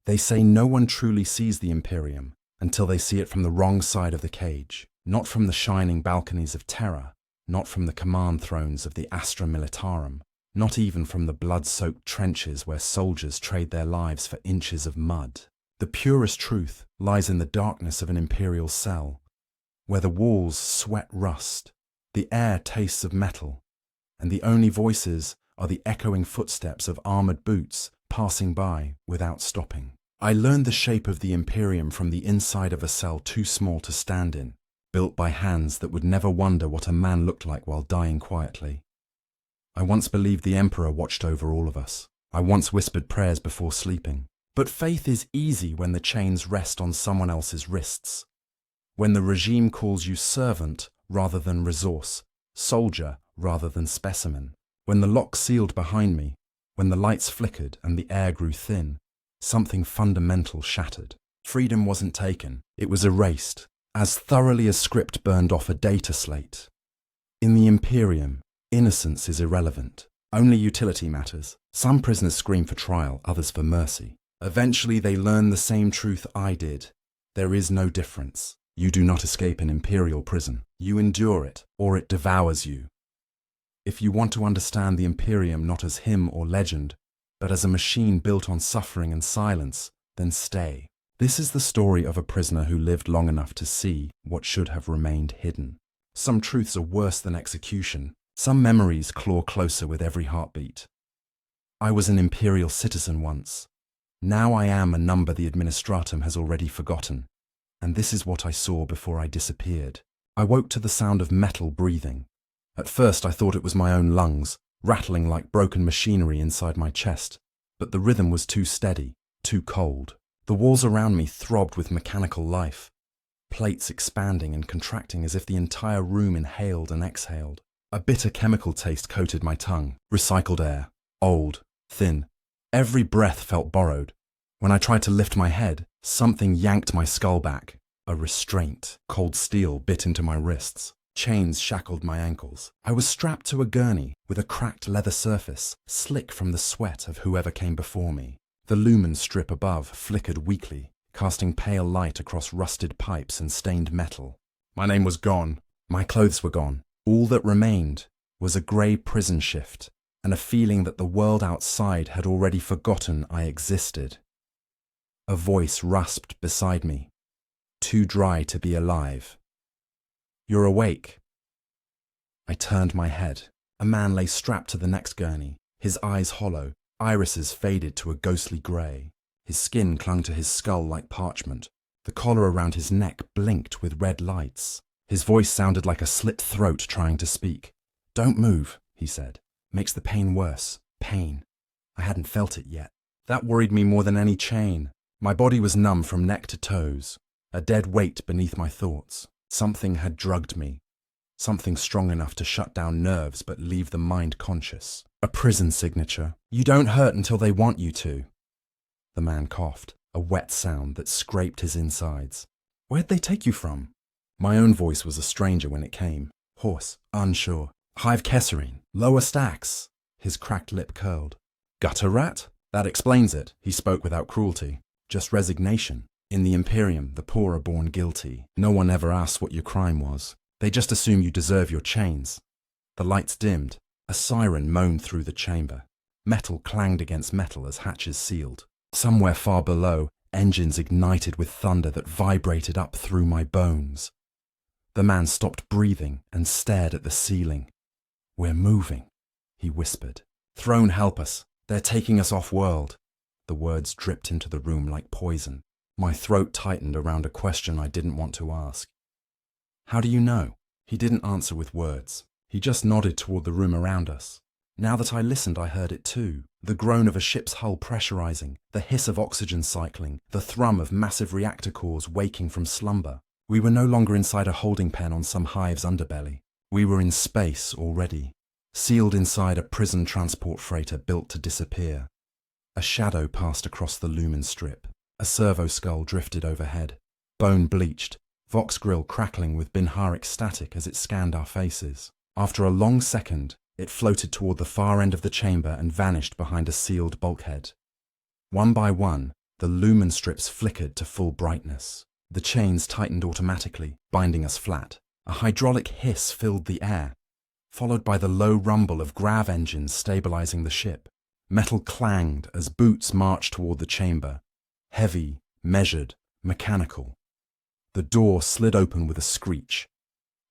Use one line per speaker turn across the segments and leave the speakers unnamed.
They say no one truly sees the Imperium until they see it from the wrong side of the cage, not from the shining balconies of terror, not from the command thrones of the Astra Militarum, not even from the blood-soaked trenches where soldiers trade their lives for inches of mud. The purest truth lies in the darkness of an Imperial cell, where the walls sweat rust, the air tastes of metal, and the only voices are the echoing footsteps of armoured boots passing by without stopping. I learned the shape of the Imperium from the inside of a cell too small to stand in, built by hands that would never wonder what a man looked like while dying quietly. I once believed the Emperor watched over all of us. I once whispered prayers before sleeping. But faith is easy when the chains rest on someone else's wrists. When the regime calls you servant rather than resource, soldier rather than specimen. When the lock sealed behind me, when the lights flickered and the air grew thin, something fundamental shattered. Freedom wasn't taken, it was erased, as thoroughly as script burned off a data slate. In the Imperium, innocence is irrelevant. Only utility matters. Some prisoners scream for trial, others for mercy. Eventually they learn the same truth I did. There is no difference. You do not escape an Imperial prison. You endure it, or it devours you. If you want to understand the Imperium not as hymn or legend, but as a machine built on suffering and silence, then stay. This is the story of a prisoner who lived long enough to see what should have remained hidden. Some truths are worse than execution. Some memories claw closer with every heartbeat. I was an Imperial citizen once. Now I am a number the administratum has already forgotten. And this is what I saw before I disappeared. I woke to the sound of metal breathing. At first I thought it was my own lungs, rattling like broken machinery inside my chest. But the rhythm was too steady, too cold. The walls around me throbbed with mechanical life. Plates expanding and contracting as if the entire room inhaled and exhaled. A bitter chemical taste coated my tongue. Recycled air. Old. Thin. Every breath felt borrowed. When I tried to lift my head, something yanked my skull back. A restraint. Cold steel bit into my wrists. Chains shackled my ankles. I was strapped to a gurney with a cracked leather surface, slick from the sweat of whoever came before me. The lumen strip above flickered weakly, casting pale light across rusted pipes and stained metal. My name was gone. My clothes were gone. All that remained was a grey prison shift and a feeling that the world outside had already forgotten I existed. A voice rasped beside me, too dry to be alive. "You're awake." I turned my head. A man lay strapped to the next gurney, his eyes hollow, irises faded to a ghostly grey. His skin clung to his skull like parchment. The collar around his neck blinked with red lights. His voice sounded like a slit throat trying to speak. "Don't move," he said. "Makes the pain worse. Pain. I hadn't felt it yet." That worried me more than any chain. My body was numb from neck to toes, a dead weight beneath my thoughts. Something had drugged me. Something strong enough to shut down nerves but leave the mind conscious. A prison signature. "You don't hurt until they want you to." The man coughed, a wet sound that scraped his insides. "Where'd they take you from?" My own voice was a stranger when it came. Hoarse, unsure. "Hive Kesserine. Lower stacks." His cracked lip curled. "Gutter rat?" "That explains it." He spoke without cruelty. "Just resignation. In the Imperium, the poor are born guilty. No one ever asks what your crime was. They just assume you deserve your chains." The lights dimmed. A siren moaned through the chamber. Metal clanged against metal as hatches sealed. Somewhere far below, engines ignited with thunder that vibrated up through my bones. The man stopped breathing and stared at the ceiling. "We're moving," he whispered. "Throne, help us. They're taking us off-world." The words dripped into the room like poison. My throat tightened around a question I didn't want to ask. "How do you know?" He didn't answer with words. He just nodded toward the room around us. Now that I listened, I heard it too. The groan of a ship's hull pressurizing, the hiss of oxygen cycling, the thrum of massive reactor cores waking from slumber. We were no longer inside a holding pen on some hive's underbelly. We were in space already, sealed inside a prison transport freighter built to disappear. A shadow passed across the lumen strip. A servo skull drifted overhead, bone bleached, Vox grill crackling with binharic static as it scanned our faces. After a long second, it floated toward the far end of the chamber and vanished behind a sealed bulkhead. One by one, The lumen strips flickered to full brightness. The chains tightened automatically, binding us flat. A hydraulic hiss filled the air, followed by the low rumble of grav engines stabilizing the ship. Metal clanged as boots marched toward the chamber. Heavy, measured, mechanical. The door slid open with a screech.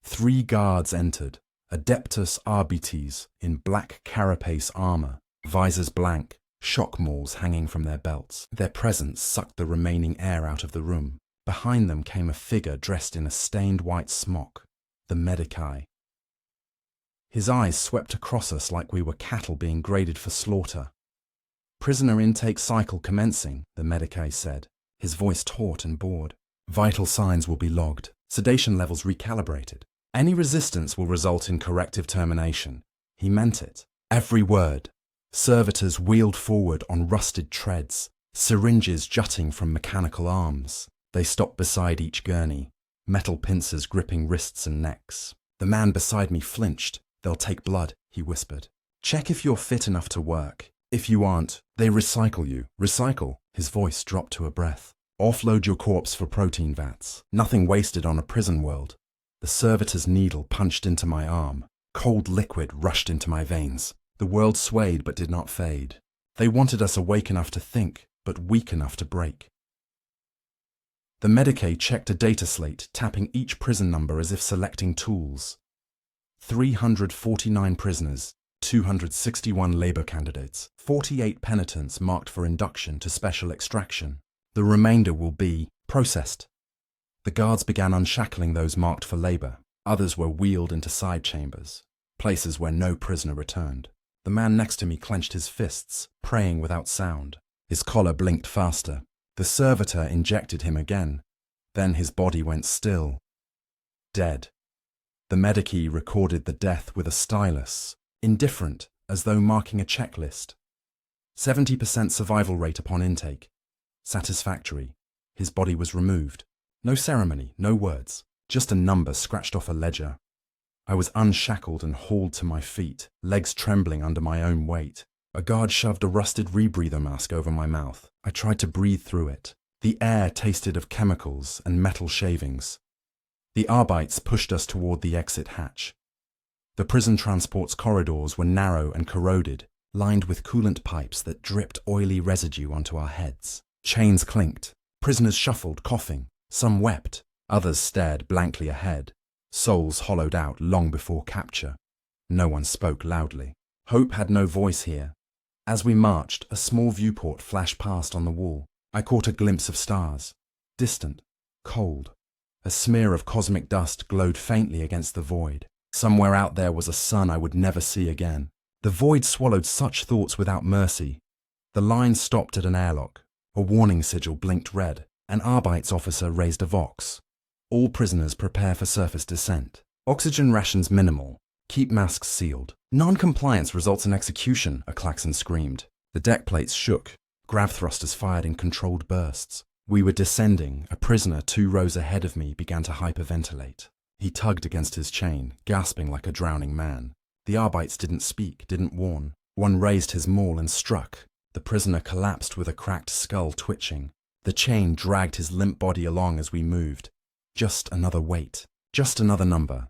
3 guards entered, Adeptus Arbites in black carapace armor, visors blank, shock mauls hanging from their belts. Their presence sucked the remaining air out of the room. Behind them came a figure dressed in a stained white smock, the Medici. His eyes swept across us like we were cattle being graded for slaughter. "Prisoner intake cycle commencing," the Medici said, his voice taut and bored. "Vital signs will be logged, sedation levels recalibrated. Any resistance will result in corrective termination." He meant it. Every word. Servitors wheeled forward on rusted treads, syringes jutting from mechanical arms. They stopped beside each gurney, metal pincers gripping wrists and necks. The man beside me flinched. "They'll take blood," he whispered. "Check if you're fit enough to work. If you aren't, they recycle you." "Recycle?" His voice dropped to a breath. "Offload your corpse for protein vats. Nothing wasted on a prison world." The servitor's needle punched into my arm. Cold liquid rushed into my veins. The world swayed but did not fade. They wanted us awake enough to think, but weak enough to break. The Medici checked a data slate, tapping each prison number as if selecting tools. 349 prisoners, 261 labor candidates, 48 penitents marked for induction to special extraction. The remainder will be processed. The guards began unshackling those marked for labor. Others were wheeled into side chambers, places where no prisoner returned. The man next to me clenched his fists, praying without sound. His collar blinked faster. The servitor injected him again. Then his body went still. Dead. The Medici recorded the death with a stylus, indifferent, as though marking a checklist. 70% survival rate upon intake. Satisfactory. His body was removed. No ceremony, no words, just a number scratched off a ledger. I was unshackled and hauled to my feet, legs trembling under my own weight. A guard shoved a rusted rebreather mask over my mouth. I tried to breathe through it. The air tasted of chemicals and metal shavings. The Arbites pushed us toward the exit hatch. The prison transport's corridors were narrow and corroded, lined with coolant pipes that dripped oily residue onto our heads. Chains clinked. Prisoners shuffled, coughing. Some wept. Others stared blankly ahead. Souls hollowed out long before capture. No one spoke loudly. Hope had no voice here. As we marched, a small viewport flashed past on the wall. I caught a glimpse of stars. Distant. Cold. A smear of cosmic dust glowed faintly against the void. Somewhere out there was a sun I would never see again. The void swallowed such thoughts without mercy. The line stopped at an airlock. A warning sigil blinked red. An Arbites officer raised a vox. "All prisoners prepare for surface descent. Oxygen rations minimal. Keep masks sealed. Non-compliance results in execution," a klaxon screamed. The deck plates shook. Grav thrusters fired in controlled bursts. We were descending. A prisoner 2 rows ahead of me began to hyperventilate. He tugged against his chain, gasping like a drowning man. The Arbites didn't speak, didn't warn. One raised his maul and struck. The prisoner collapsed with a cracked skull twitching. The chain dragged his limp body along as we moved. Just another weight. Just another number.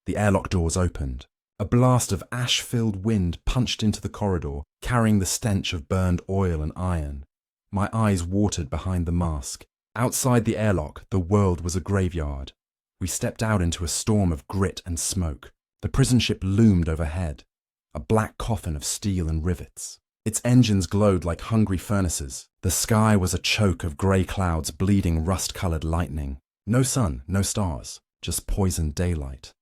The airlock doors opened. A blast of ash-filled wind punched into the corridor, carrying the stench of burned oil and iron. My eyes watered behind the mask. Outside the airlock, the world was a graveyard. We stepped out into a storm of grit and smoke. The prison ship loomed overhead, a black coffin of steel and rivets. Its engines glowed like hungry furnaces. The sky was a choke of grey clouds bleeding rust-coloured lightning. No sun, no stars, just poisoned daylight.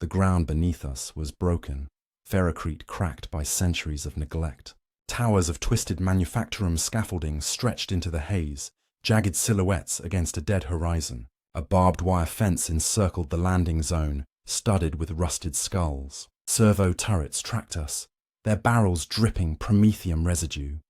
The ground beneath us was broken, ferrocrete cracked by centuries of neglect. Towers of twisted manufacturum scaffolding stretched into the haze, jagged silhouettes against a dead horizon. A barbed wire fence encircled the landing zone, studded with rusted skulls. Servo turrets tracked us, their barrels dripping promethium residue.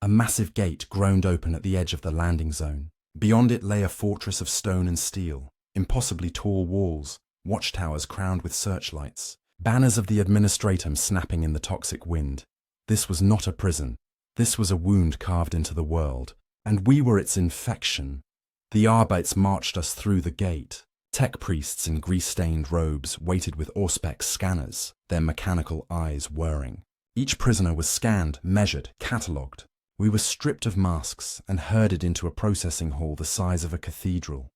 A massive gate groaned open at the edge of the landing zone. Beyond it lay a fortress of stone and steel, impossibly tall walls, watchtowers crowned with searchlights, banners of the administratum snapping in the toxic wind. This was not a prison. This was a wound carved into the world, And we were its infection. The Arbites marched us through the gate. Tech priests in grease-stained robes waited with Auspex scanners, their mechanical eyes whirring. Each prisoner was scanned, measured, catalogued. We were stripped of masks and herded into a processing hall the size of a cathedral.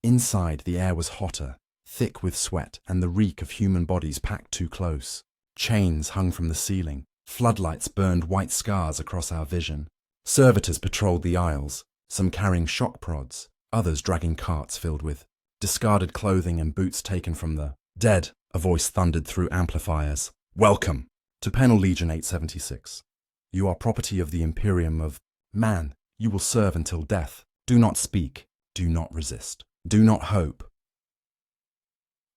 Inside, the air was hotter, thick with sweat and the reek of human bodies packed too close. Chains hung from the ceiling. Floodlights burned white scars across our vision. Servitors patrolled the aisles, some carrying shock prods, others dragging carts filled with discarded clothing and boots taken from the dead. A voice thundered through amplifiers. Welcome to Penal Legion 876. You are property of the Imperium of man. You will serve until death. Do not speak. Do not resist. Do not hope.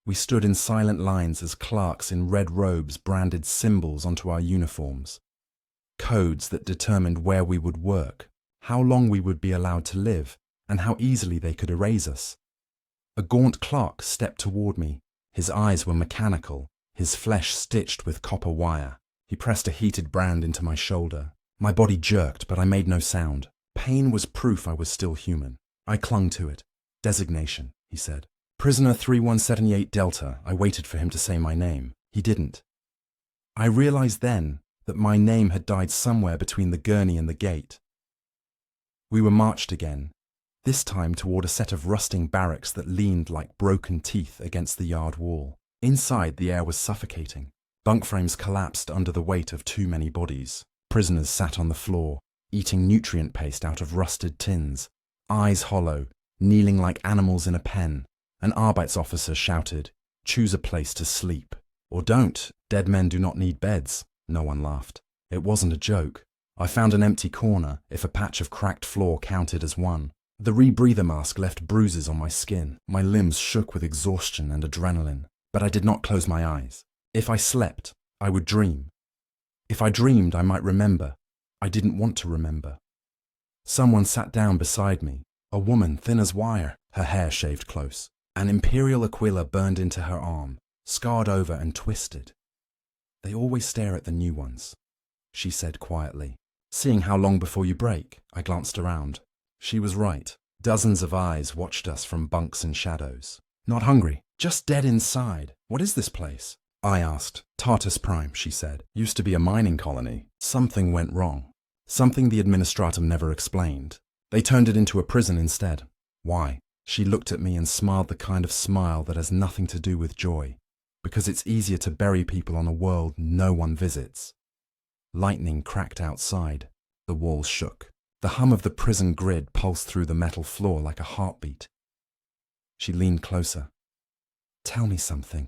We stood in silent lines as clerks in red robes branded symbols onto our uniforms. Codes that determined where we would work, how long we would be allowed to live, and how easily they could erase us. A gaunt clerk stepped toward me. His eyes were mechanical, his flesh stitched with copper wire. He pressed a heated brand into my shoulder. My body jerked, but I made no sound. Pain was proof I was still human. I clung to it. Designation, he said. Prisoner 3178 Delta. I waited for him to say my name. He didn't. I realized then that my name had died somewhere between the gurney and the gate. We were marched again, this time toward a set of rusting barracks that leaned like broken teeth against the yard wall. Inside, the air was suffocating. Bunk frames collapsed under the weight of too many bodies. Prisoners sat on the floor, eating nutrient paste out of rusted tins, eyes hollow, kneeling like animals in a pen. An Arbeits officer shouted, "Choose a place to sleep. Or don't. Dead men do not need beds." No one laughed. It wasn't a joke. I found an empty corner, if a patch of cracked floor counted as one. The rebreather mask left bruises on my skin. My limbs shook with exhaustion and adrenaline. But I did not close my eyes. If I slept, I would dream. If I dreamed, I might remember. I didn't want to remember. Someone sat down beside me. A woman, thin as wire, her hair shaved close. An Imperial Aquila burned into her arm, scarred over and twisted. "They always stare at the new ones," she said quietly. "Seeing how long before you break." I glanced around. She was right. Dozens of eyes watched us from bunks and shadows. "Not hungry, just dead inside. What is this place?" I asked. "Tartus Prime," she said. "Used to be a mining colony. Something went wrong. Something the administratum never explained. They turned it into a prison instead." "Why?" She looked at me and smiled the kind of smile that has nothing to do with joy. "Because it's easier to bury people on a world no one visits." Lightning cracked outside. The walls shook. The hum of the prison grid pulsed through the metal floor like a heartbeat. She leaned closer. "Tell me something,"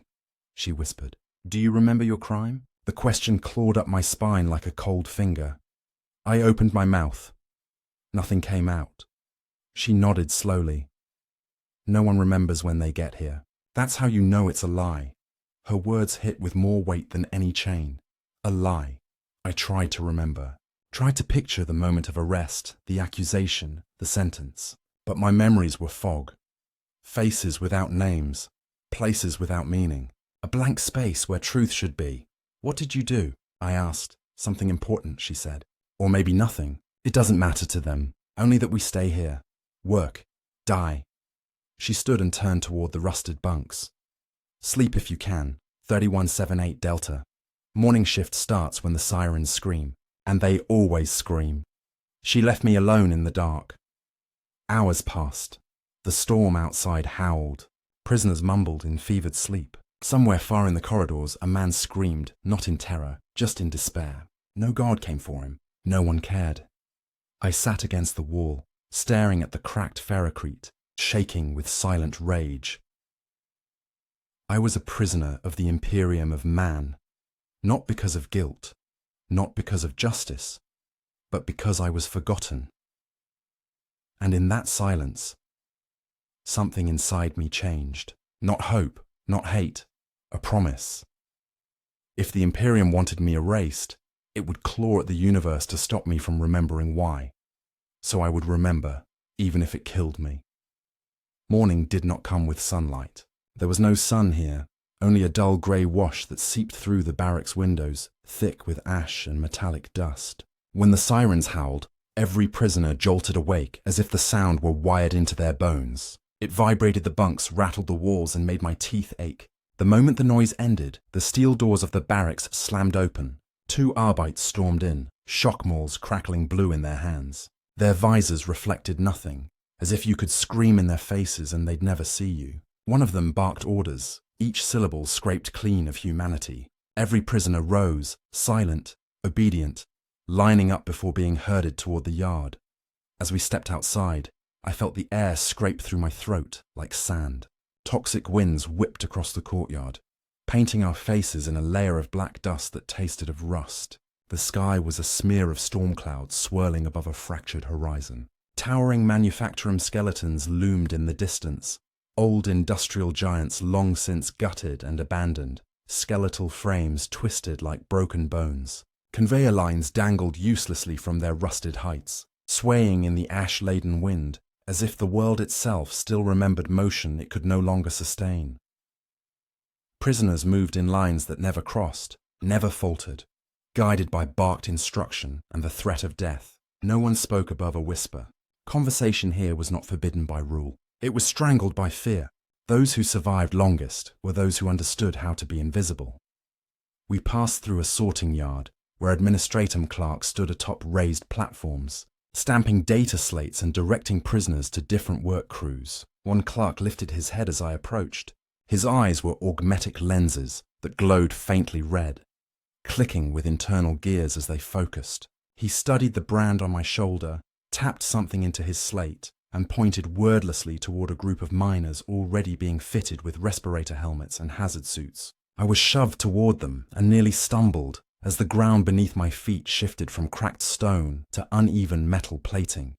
she whispered. "Do you remember your crime?" The question clawed up my spine like a cold finger. I opened my mouth. Nothing came out. She nodded slowly. "No one remembers when they get here. That's how you know it's a lie." Her words hit with more weight than any chain. A lie. I tried to remember. Tried to picture the moment of arrest, the accusation, the sentence. But my memories were fog. Faces without names. Places without meaning. A blank space where truth should be. "What did you do?" I asked. "Something important," she said. "Or maybe nothing. It doesn't matter to them. Only that we stay here. Work. Die." She stood and turned toward the rusted bunks. "Sleep if you can. 3178 Delta. Morning shift starts when the sirens scream. And they always scream." She left me alone in the dark. Hours passed. The storm outside howled. Prisoners mumbled in fevered sleep. Somewhere far in the corridors, a man screamed, not in terror, just in despair. No guard came for him. No one cared. I sat against the wall, staring at the cracked ferrocrete, shaking with silent rage. I was a prisoner of the Imperium of man, not because of guilt, not because of justice, but because I was forgotten. And in that silence, something inside me changed. Not hope, not hate, a promise. If the Imperium wanted me erased, it would claw at the universe to stop me from remembering why. So I would remember, even if it killed me. Morning did not come with sunlight. There was no sun here, only a dull grey wash that seeped through the barracks windows, thick with ash and metallic dust. When the sirens howled, Every prisoner jolted awake as if the sound were wired into their bones. It vibrated the bunks, rattled the walls, and made my teeth ache. The moment the noise ended, the steel doors of the barracks slammed open. 2 Arbites stormed in, shock mauls crackling blue in their hands. Their visors reflected nothing, as if you could scream in their faces and they'd never see you. One of them barked orders, each syllable scraped clean of humanity. Every prisoner rose, silent, obedient, lining up before being herded toward the yard. As we stepped outside, I felt the air scrape through my throat like sand. Toxic winds whipped across the courtyard, painting our faces in a layer of black dust that tasted of rust. The sky was a smear of storm clouds swirling above a fractured horizon. Towering manufacturing skeletons loomed in the distance, old industrial giants long since gutted and abandoned, skeletal frames twisted like broken bones. Conveyor lines dangled uselessly from their rusted heights, swaying in the ash-laden wind, as if the world itself still remembered motion it could no longer sustain. Prisoners moved in lines that never crossed, never faltered, guided by barked instruction and the threat of death. No one spoke above a whisper. Conversation here was not forbidden by rule. It was strangled by fear. Those who survived longest were those who understood how to be invisible. We passed through a sorting yard, where administratum clerks stood atop raised platforms, stamping data slates and directing prisoners to different work crews. One clerk lifted his head as I approached. His eyes were augmetic lenses that glowed faintly red, clicking with internal gears as they focused. He studied the brand on my shoulder, tapped something into his slate, and pointed wordlessly toward a group of miners already being fitted with respirator helmets and hazard suits. I was shoved toward them and nearly stumbled as the ground beneath my feet shifted from cracked stone to uneven metal plating.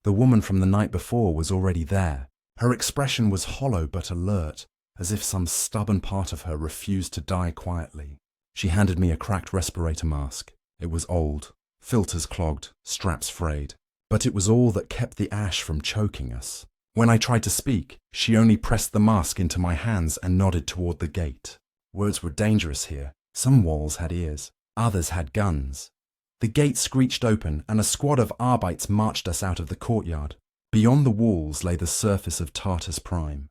The woman from the night before was already there. Her expression was hollow but alert, as if some stubborn part of her refused to die quietly. She handed me a cracked respirator mask. It was old, filters clogged, straps frayed, but it was all that kept the ash from choking us. When I tried to speak, she only pressed the mask into my hands and nodded toward the gate. Words were dangerous here. Some walls had ears, others had guns. The gate screeched open and a squad of Arbites marched us out of the courtyard. Beyond the walls lay the surface of Tartarus Prime,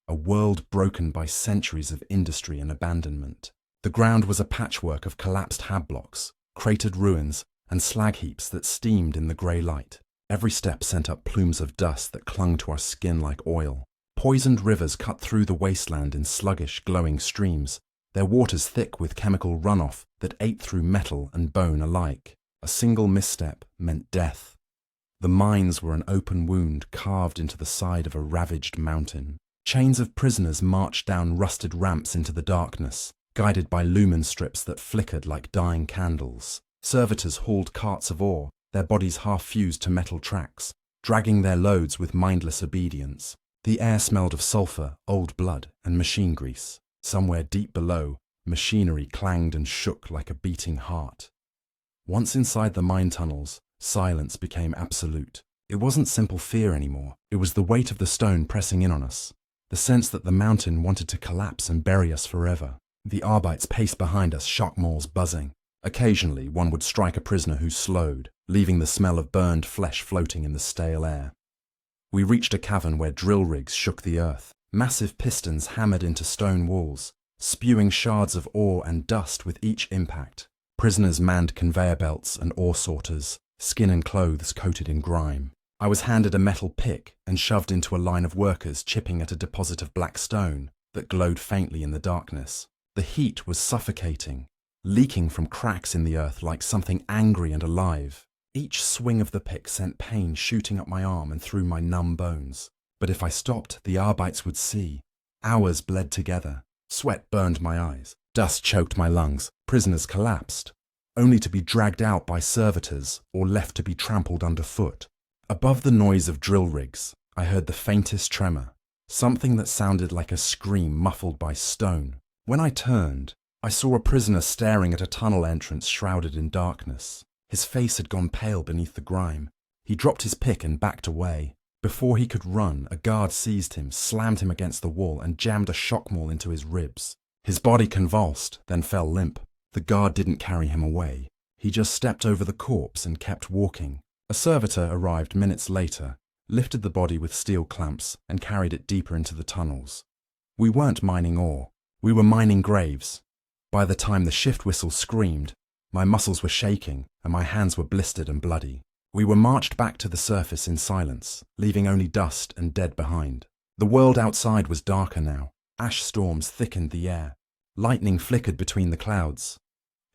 a world broken by centuries of industry and abandonment. The ground was a patchwork of collapsed hab blocks, cratered ruins, and slag heaps that steamed in the grey light. Every step sent up plumes of dust that clung to our skin like oil. Poisoned rivers cut through the wasteland in sluggish, glowing streams, their waters thick with chemical runoff that ate through metal and bone alike. A single misstep meant death. The mines were an open wound carved into the side of a ravaged mountain. Chains of prisoners marched down rusted ramps into the darkness, guided by lumen strips that flickered like dying candles. Servitors hauled carts of ore, their bodies half fused to metal tracks, dragging their loads with mindless obedience. The air smelled of sulfur, old blood, and machine grease. Somewhere deep below, machinery clanged and shook like a beating heart. Once inside the mine tunnels, silence became absolute. It wasn't simple fear anymore. It was the weight of the stone pressing in on us, the sense that the mountain wanted to collapse and bury us forever. The Arbites paced behind us, shock mauls buzzing. Occasionally, one would strike a prisoner who slowed, leaving the smell of burned flesh floating in the stale air. We reached a cavern where drill rigs shook the earth. Massive pistons hammered into stone walls, spewing shards of ore and dust with each impact. Prisoners manned conveyor belts and ore sorters, skin and clothes coated in grime. I was handed a metal pick and shoved into a line of workers chipping at a deposit of black stone that glowed faintly in the darkness. The heat was suffocating, leaking from cracks in the earth like something angry and alive. Each swing of the pick sent pain shooting up my arm and through my numb bones. But if I stopped, the Arbites would see. Hours bled together. Sweat burned my eyes. Dust choked my lungs. Prisoners collapsed, only to be dragged out by servitors or left to be trampled underfoot. Above the noise of drill rigs, I heard the faintest tremor, something that sounded like a scream muffled by stone. When I turned, I saw a prisoner staring at a tunnel entrance shrouded in darkness. His face had gone pale beneath the grime. He dropped his pick and backed away. Before he could run, a guard seized him, slammed him against the wall, and jammed a shock maul into his ribs. His body convulsed, then fell limp. The guard didn't carry him away. He just stepped over the corpse and kept walking, A servitor arrived minutes later, lifted the body with steel clamps and carried it deeper into the tunnels. We weren't mining ore, we were mining graves. By the time the shift whistle screamed, my muscles were shaking and my hands were blistered and bloody. We were marched back to the surface in silence, leaving only dust and dead behind. The world outside was darker now. Ash storms thickened the air. Lightning flickered between the clouds,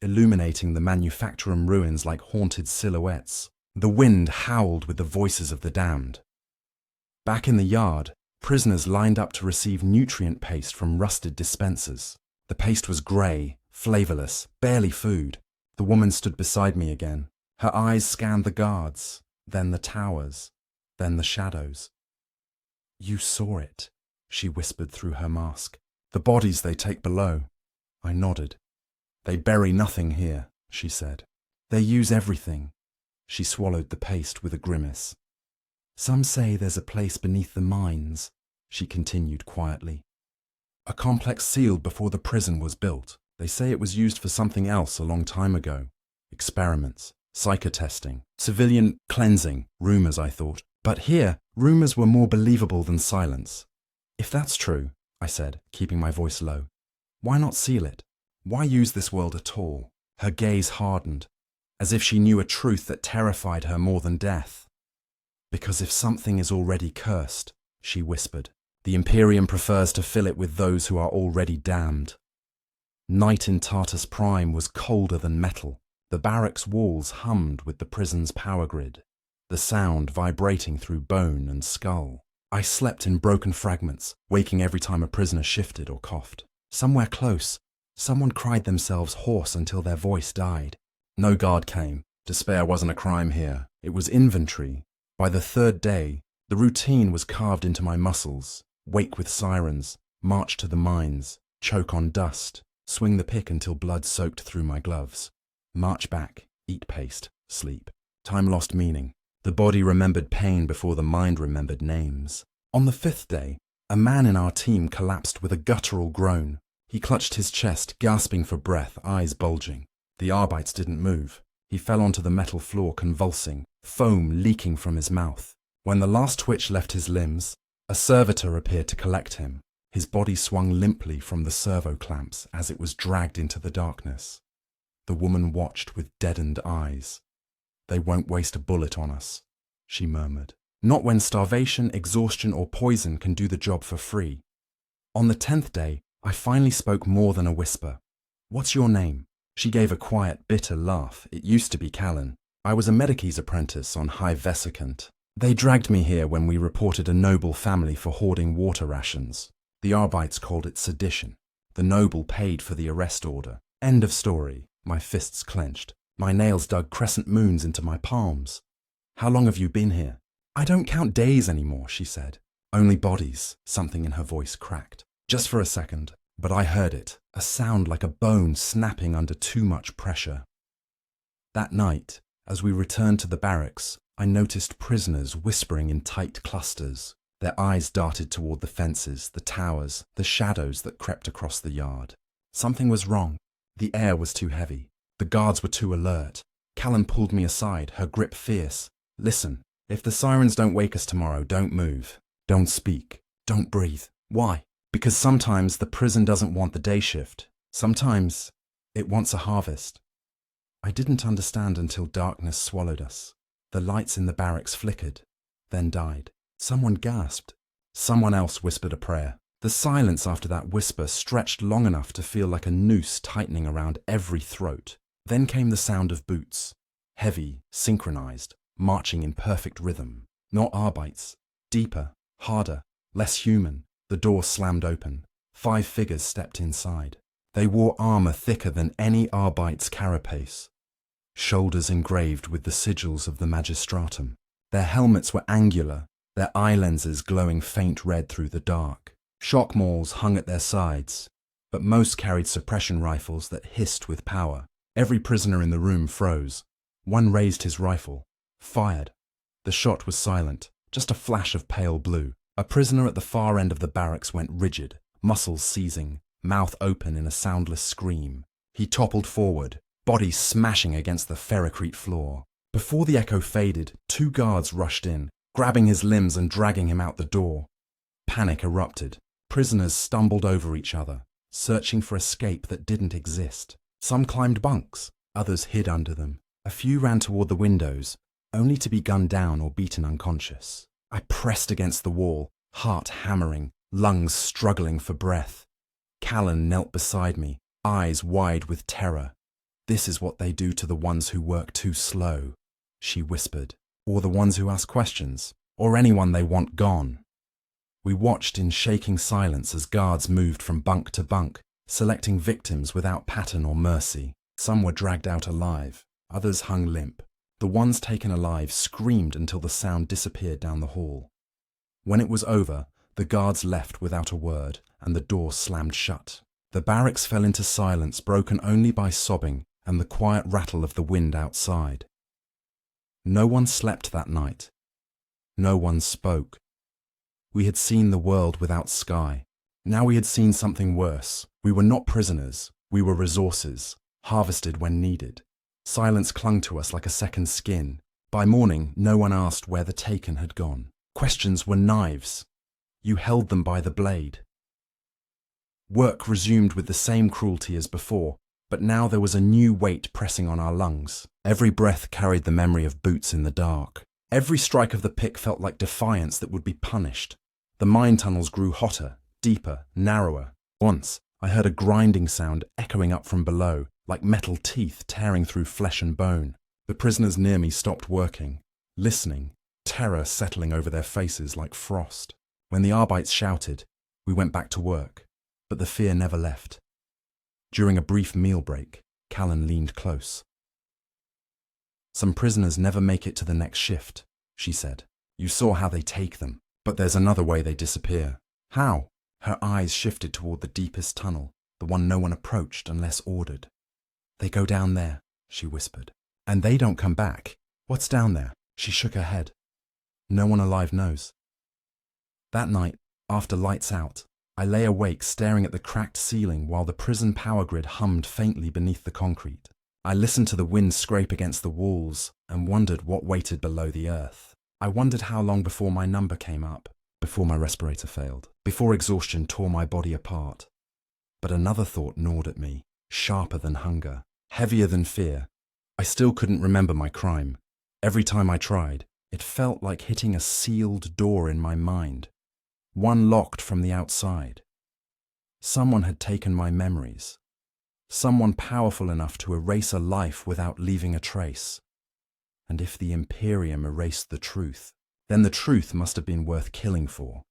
illuminating the manufactorum ruins like haunted silhouettes. The wind howled with the voices of the damned. Back in the yard, prisoners lined up to receive nutrient paste from rusted dispensers. The paste was grey, flavourless, barely food. The woman stood beside me again. Her eyes scanned the guards, then the towers, then the shadows. "You saw it," she whispered through her mask. "The bodies they take below." I nodded. "They bury nothing here," she said. "They use everything." She swallowed the paste with a grimace. "Some say there's a place beneath the mines," she continued quietly. "A complex sealed before the prison was built. They say it was used for something else a long time ago. Experiments, psychotesting, civilian cleansing, rumours, I thought. But here, rumours were more believable than silence. If that's true," I said, keeping my voice low, "why not seal it? Why use this world at all?" Her gaze hardened, as if she knew a truth that terrified her more than death. "Because if something is already cursed," she whispered, "the Imperium prefers to fill it with those who are already damned." Night in Tartarus Prime was colder than metal. The barracks' walls hummed with the prison's power grid, the sound vibrating through bone and skull. I slept in broken fragments, waking every time a prisoner shifted or coughed. Somewhere close, someone cried themselves hoarse until their voice died. No guard came. Despair wasn't a crime here. It was inventory. By the third day, the routine was carved into my muscles. Wake with sirens, march to the mines, choke on dust, swing the pick until blood soaked through my gloves. March back, eat paste, sleep. Time lost meaning. The body remembered pain before the mind remembered names. On the fifth day, a man in our team collapsed with a guttural groan. He clutched his chest, gasping for breath, eyes bulging. The Arbites didn't move. He fell onto the metal floor, convulsing, foam leaking from his mouth. When the last twitch left his limbs, a servitor appeared to collect him. His body swung limply from the servo clamps as it was dragged into the darkness. The woman watched with deadened eyes. "They won't waste a bullet on us," she murmured. "Not when starvation, exhaustion, or poison can do the job for free." On the 10th day, I finally spoke more than a whisper. "What's your name?" She gave a quiet, bitter laugh. It used to be Callan. I was a medic's apprentice on hive vesicant. They dragged me here when we reported a noble family for hoarding water rations. The Arbites called it sedition. The noble paid for the arrest order. End of story. My fists clenched. My nails dug crescent moons into my palms. "How long have you been here?" "I don't count days anymore," she said. "Only bodies." Something in her voice cracked. Just for a second, but I heard it, a sound like a bone snapping under too much pressure. That night, as we returned to the barracks, I noticed prisoners whispering in tight clusters. Their eyes darted toward the fences, the towers, the shadows that crept across the yard. Something was wrong. The air was too heavy. The guards were too alert. Callan pulled me aside, her grip fierce. "Listen, if the sirens don't wake us tomorrow, don't move. Don't speak. Don't breathe." "Why?" "Because sometimes the prison doesn't want the day shift. Sometimes it wants a harvest." I didn't understand until darkness swallowed us. The lights in the barracks flickered, then died. Someone gasped. Someone else whispered a prayer. The silence after that whisper stretched long enough to feel like a noose tightening around every throat. Then came the sound of boots. Heavy, synchronized, marching in perfect rhythm. Not Arbites. Deeper, harder, less human. The door slammed open. 5 figures stepped inside. They wore armor thicker than any Arbite's carapace. Shoulders engraved with the sigils of the magistratum. Their helmets were angular, their eye lenses glowing faint red through the dark. Shock mauls hung at their sides, but most carried suppression rifles that hissed with power. Every prisoner in the room froze. One raised his rifle, fired. The shot was silent, just a flash of pale blue. A prisoner at the far end of the barracks went rigid, muscles seizing, mouth open in a soundless scream. He toppled forward, body smashing against the ferrocrete floor. Before the echo faded, 2 guards rushed in, grabbing his limbs and dragging him out the door. Panic erupted. Prisoners stumbled over each other, searching for escape that didn't exist. Some climbed bunks, others hid under them. A few ran toward the windows, only to be gunned down or beaten unconscious. I pressed against the wall, heart hammering, lungs struggling for breath. Callan knelt beside me, eyes wide with terror. "This is what they do to the ones who work too slow," she whispered. "Or the ones who ask questions, or anyone they want gone." We watched in shaking silence as guards moved from bunk to bunk, selecting victims without pattern or mercy. Some were dragged out alive, others hung limp. The ones taken alive screamed until the sound disappeared down the hall. When it was over, the guards left without a word, and the door slammed shut. The barracks fell into silence, broken only by sobbing and the quiet rattle of the wind outside. No one slept that night. No one spoke. We had seen the world without sky. Now we had seen something worse. We were not prisoners. We were resources, harvested when needed. Silence clung to us like a second skin. By morning, no one asked where the taken had gone. Questions were knives. You held them by the blade. Work resumed with the same cruelty as before, but now there was a new weight pressing on our lungs. Every breath carried the memory of boots in the dark. Every strike of the pick felt like defiance that would be punished. The mine tunnels grew hotter, deeper, narrower. Once, I heard a grinding sound echoing up from below, like metal teeth tearing through flesh and bone. The prisoners near me stopped working, listening, terror settling over their faces like frost. When the Arbites shouted, we went back to work, but the fear never left. During a brief meal break, Callan leaned close. "Some prisoners never make it to the next shift," she said. "You saw how they take them. But there's another way they disappear." "How?" Her eyes shifted toward the deepest tunnel, the one no one approached unless ordered. "They go down there," she whispered. "And they don't come back." "What's down there?" She shook her head. "No one alive knows." That night, after lights out, I lay awake staring at the cracked ceiling while the prison power grid hummed faintly beneath the concrete. I listened to the wind scrape against the walls and wondered what waited below the earth. I wondered how long before my number came up, before my respirator failed, before exhaustion tore my body apart. But another thought gnawed at me, sharper than hunger, heavier than fear. I still couldn't remember my crime. Every time I tried, it felt like hitting a sealed door in my mind, one locked from the outside. Someone had taken my memories, someone powerful enough to erase a life without leaving a trace. And if the Imperium erased the truth, then the truth must have been worth killing for.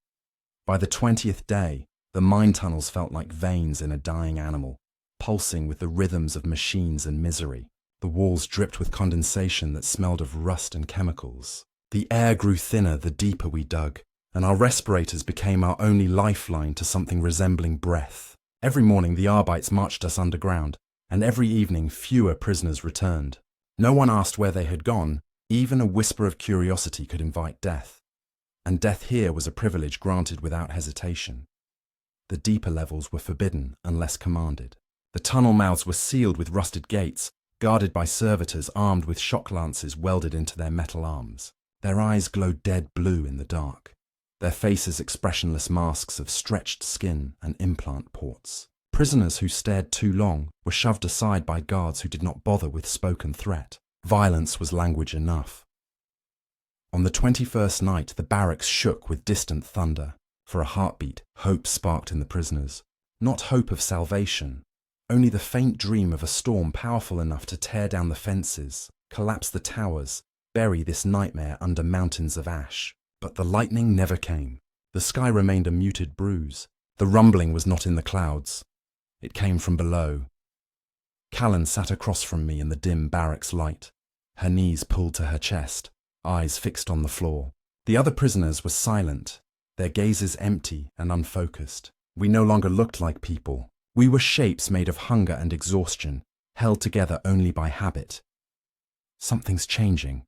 By the 20th day, the mine tunnels felt like veins in a dying animal, pulsing with the rhythms of machines and misery. The walls dripped with condensation that smelled of rust and chemicals. The air grew thinner the deeper we dug, and our respirators became our only lifeline to something resembling breath. Every morning the Arbites marched us underground, and every evening fewer prisoners returned. No one asked where they had gone. Even a whisper of curiosity could invite death. And death here was a privilege granted without hesitation. The deeper levels were forbidden unless commanded. The tunnel mouths were sealed with rusted gates, guarded by servitors armed with shock lances welded into their metal arms. Their eyes glowed dead blue in the dark, their faces expressionless masks of stretched skin and implant ports. Prisoners who stared too long were shoved aside by guards who did not bother with spoken threat. Violence was language enough. On the 21st night, the barracks shook with distant thunder. For a heartbeat, hope sparked in the prisoners. Not hope of salvation, only the faint dream of a storm powerful enough to tear down the fences, collapse the towers, bury this nightmare under mountains of ash. But the lightning never came. The sky remained a muted bruise. The rumbling was not in the clouds. It came from below. Callan sat across from me in the dim barracks light, her knees pulled to her chest, eyes fixed on the floor. The other prisoners were silent, their gazes empty and unfocused. We no longer looked like people. We were shapes made of hunger and exhaustion, held together only by habit. "Something's changing,"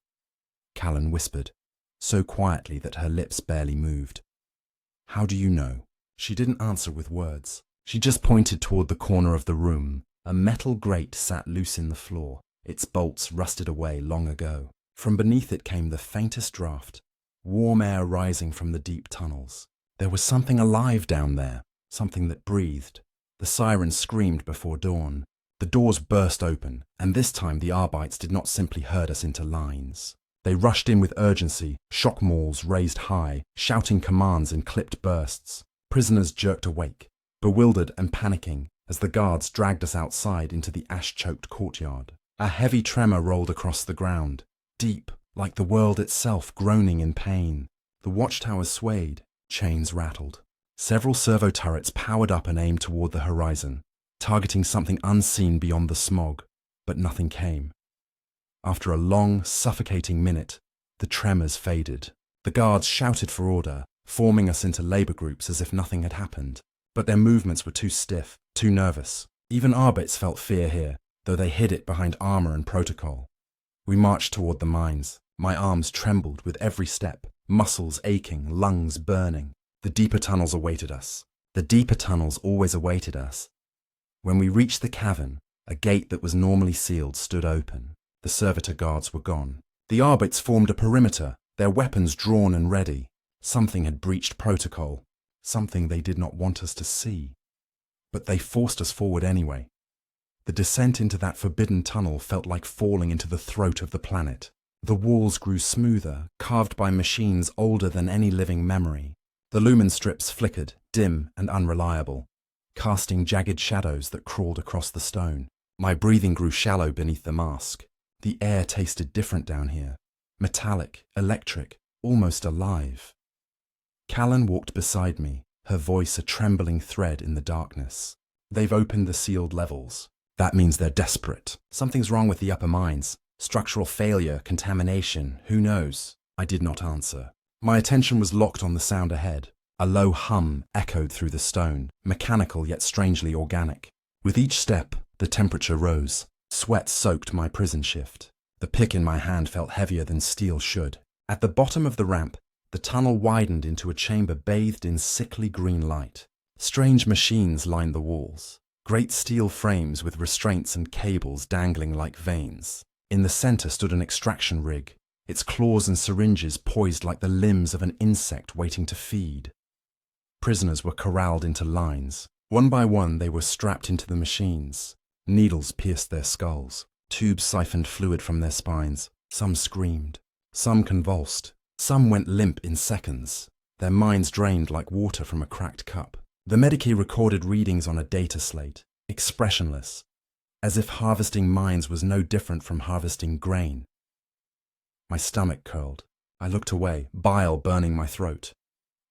Callan whispered, so quietly that her lips barely moved. "How do you know?" She didn't answer with words. She just pointed toward the corner of the room. A metal grate sat loose in the floor, its bolts rusted away long ago. From beneath it came the faintest draft, warm air rising from the deep tunnels. There was something alive down there, something that breathed. The sirens screamed before dawn. The doors burst open, and this time the Arbites did not simply herd us into lines. They rushed in with urgency, shock mauls raised high, shouting commands in clipped bursts. Prisoners jerked awake, bewildered and panicking, as the guards dragged us outside into the ash-choked courtyard. A heavy tremor rolled across the ground, deep, like the world itself groaning in pain. The watchtowers swayed, chains rattled. Several servo turrets powered up and aimed toward the horizon, targeting something unseen beyond the smog, but nothing came. After a long, suffocating minute, the tremors faded. The guards shouted for order, forming us into labor groups as if nothing had happened. But their movements were too stiff, too nervous. Even Arbits felt fear here, though they hid it behind armor and protocol. We marched toward the mines. My arms trembled with every step, muscles aching, lungs burning. The deeper tunnels awaited us. The deeper tunnels always awaited us. When we reached the cavern, a gate that was normally sealed stood open. The servitor guards were gone. The Arbits formed a perimeter, their weapons drawn and ready. Something had breached protocol, something they did not want us to see. But they forced us forward anyway. The descent into that forbidden tunnel felt like falling into the throat of the planet. The walls grew smoother, carved by machines older than any living memory. The lumen strips flickered, dim and unreliable, casting jagged shadows that crawled across the stone. My breathing grew shallow beneath the mask. The air tasted different down here. Metallic, electric, almost alive. Callan walked beside me, her voice a trembling thread in the darkness. They've opened the sealed levels. That means they're desperate. Something's wrong with the upper mines. Structural failure, contamination, who knows? I did not answer. My attention was locked on the sound ahead. A low hum echoed through the stone, mechanical yet strangely organic. With each step, the temperature rose. Sweat soaked my prison shift. The pick in my hand felt heavier than steel should. At the bottom of the ramp, the tunnel widened into a chamber bathed in sickly green light. Strange machines lined the walls. Great steel frames with restraints and cables dangling like veins. In the center stood an extraction rig, its claws and syringes poised like the limbs of an insect waiting to feed. Prisoners were corralled into lines. One by one they were strapped into the machines. Needles pierced their skulls. Tubes siphoned fluid from their spines. Some screamed. Some convulsed. Some went limp in seconds. Their minds drained like water from a cracked cup. The Medici recorded readings on a data slate, expressionless, as if harvesting minds was no different from harvesting grain. My stomach curled. I looked away, bile burning my throat.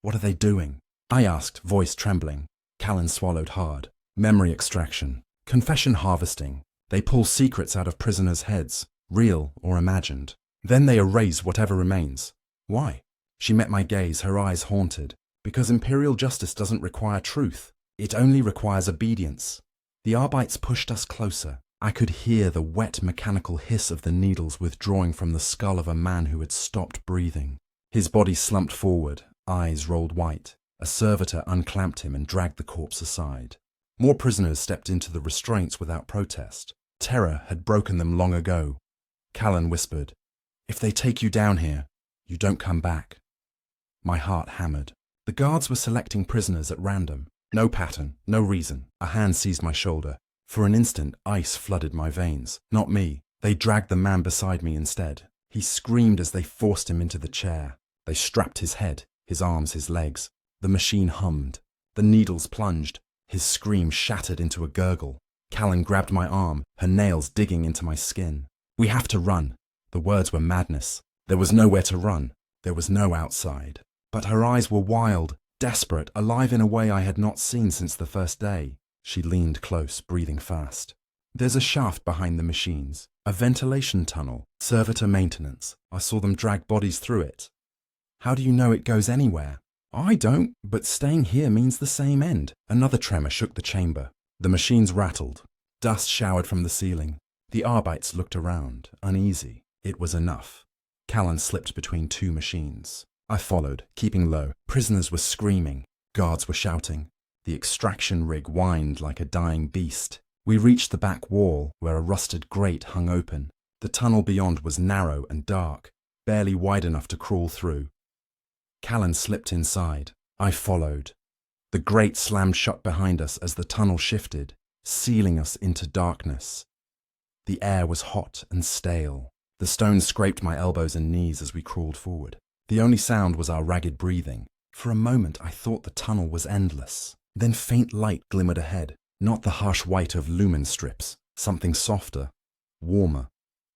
What are they doing? I asked, voice trembling. Callan swallowed hard. Memory extraction. Confession harvesting. They pull secrets out of prisoners' heads, real or imagined. Then they erase whatever remains. Why? She met my gaze, her eyes haunted. Because Imperial justice doesn't require truth. It only requires obedience. The Arbites pushed us closer. I could hear the wet mechanical hiss of the needles withdrawing from the skull of a man who had stopped breathing. His body slumped forward, eyes rolled white. A servitor unclamped him and dragged the corpse aside. More prisoners stepped into the restraints without protest. Terror had broken them long ago. Callan whispered, "If they take you down here, you don't come back." My heart hammered. The guards were selecting prisoners at random. No pattern, no reason. A hand seized my shoulder. For an instant, ice flooded my veins. Not me. They dragged the man beside me instead. He screamed as they forced him into the chair. They strapped his head, his arms, his legs. The machine hummed. The needles plunged. His scream shattered into a gurgle. Callan grabbed my arm, her nails digging into my skin. "We have to run." The words were madness. There was nowhere to run. There was no outside. But her eyes were wild, desperate, alive in a way I had not seen since the first day. She leaned close, breathing fast. "There's a shaft behind the machines, a ventilation tunnel, servitor maintenance. I saw them drag bodies through it." "How do you know it goes anywhere?" "I don't, but staying here means the same end." Another tremor shook the chamber. The machines rattled. Dust showered from the ceiling. The Arbites looked around, uneasy. It was enough. Callan slipped between two machines. I followed, keeping low. Prisoners were screaming. Guards were shouting. The extraction rig whined like a dying beast. We reached the back wall, where a rusted grate hung open. The tunnel beyond was narrow and dark, barely wide enough to crawl through. Callan slipped inside. I followed. The grate slammed shut behind us as the tunnel shifted, sealing us into darkness. The air was hot and stale. The stones scraped my elbows and knees as we crawled forward. The only sound was our ragged breathing. For a moment I thought the tunnel was endless. Then faint light glimmered ahead, not the harsh white of lumen strips, something softer, warmer.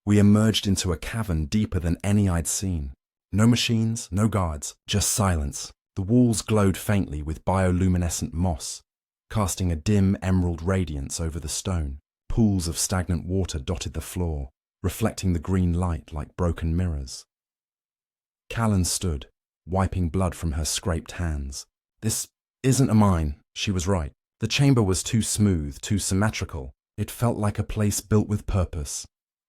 We emerged into a cavern deeper than any I'd seen. No machines, no guards, just silence. The walls glowed faintly with bioluminescent moss, casting a dim emerald radiance over the stone. Pools of stagnant water dotted the floor, reflecting the green light like broken mirrors. Callan stood, wiping blood from her scraped hands. This isn't a mine, she was right. The chamber was too smooth, too symmetrical. It felt like a place built with purpose,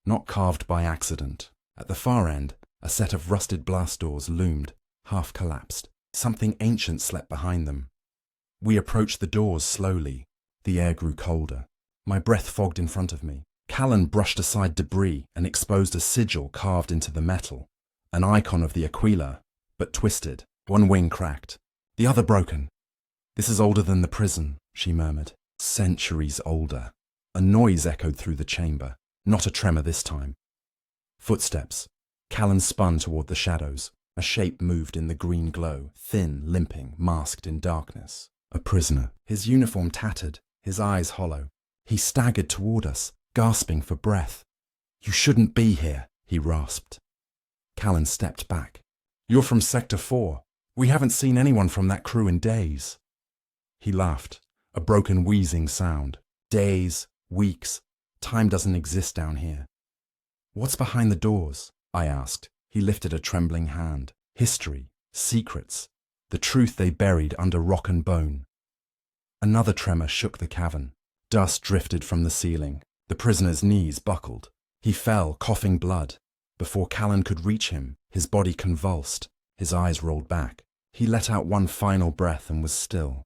not carved by accident. At the far end, a set of rusted blast doors loomed, half collapsed. Something ancient slept behind them. We approached the doors slowly. The air grew colder. My breath fogged in front of me. Callan brushed aside debris and exposed a sigil carved into the metal. An icon of the Aquila, but twisted. One wing cracked, the other broken. "This is older than the prison," she murmured. "Centuries older." A noise echoed through the chamber, not a tremor this time. Footsteps. Callan spun toward the shadows. A shape moved in the green glow, thin, limping, masked in darkness. A prisoner, his uniform tattered, his eyes hollow. He staggered toward us, gasping for breath. "You shouldn't be here," he rasped. Callan stepped back. "You're from Sector 4. We haven't seen anyone from that crew in days." He laughed, a broken wheezing sound. "Days, weeks, time doesn't exist down here." "What's behind the doors?" I asked. He lifted a trembling hand. History, secrets, the truth they buried under rock and bone. Another tremor shook the cavern. Dust drifted from the ceiling. The prisoner's knees buckled. He fell, coughing blood. Before Callan could reach him, his body convulsed. His eyes rolled back. He let out one final breath and was still.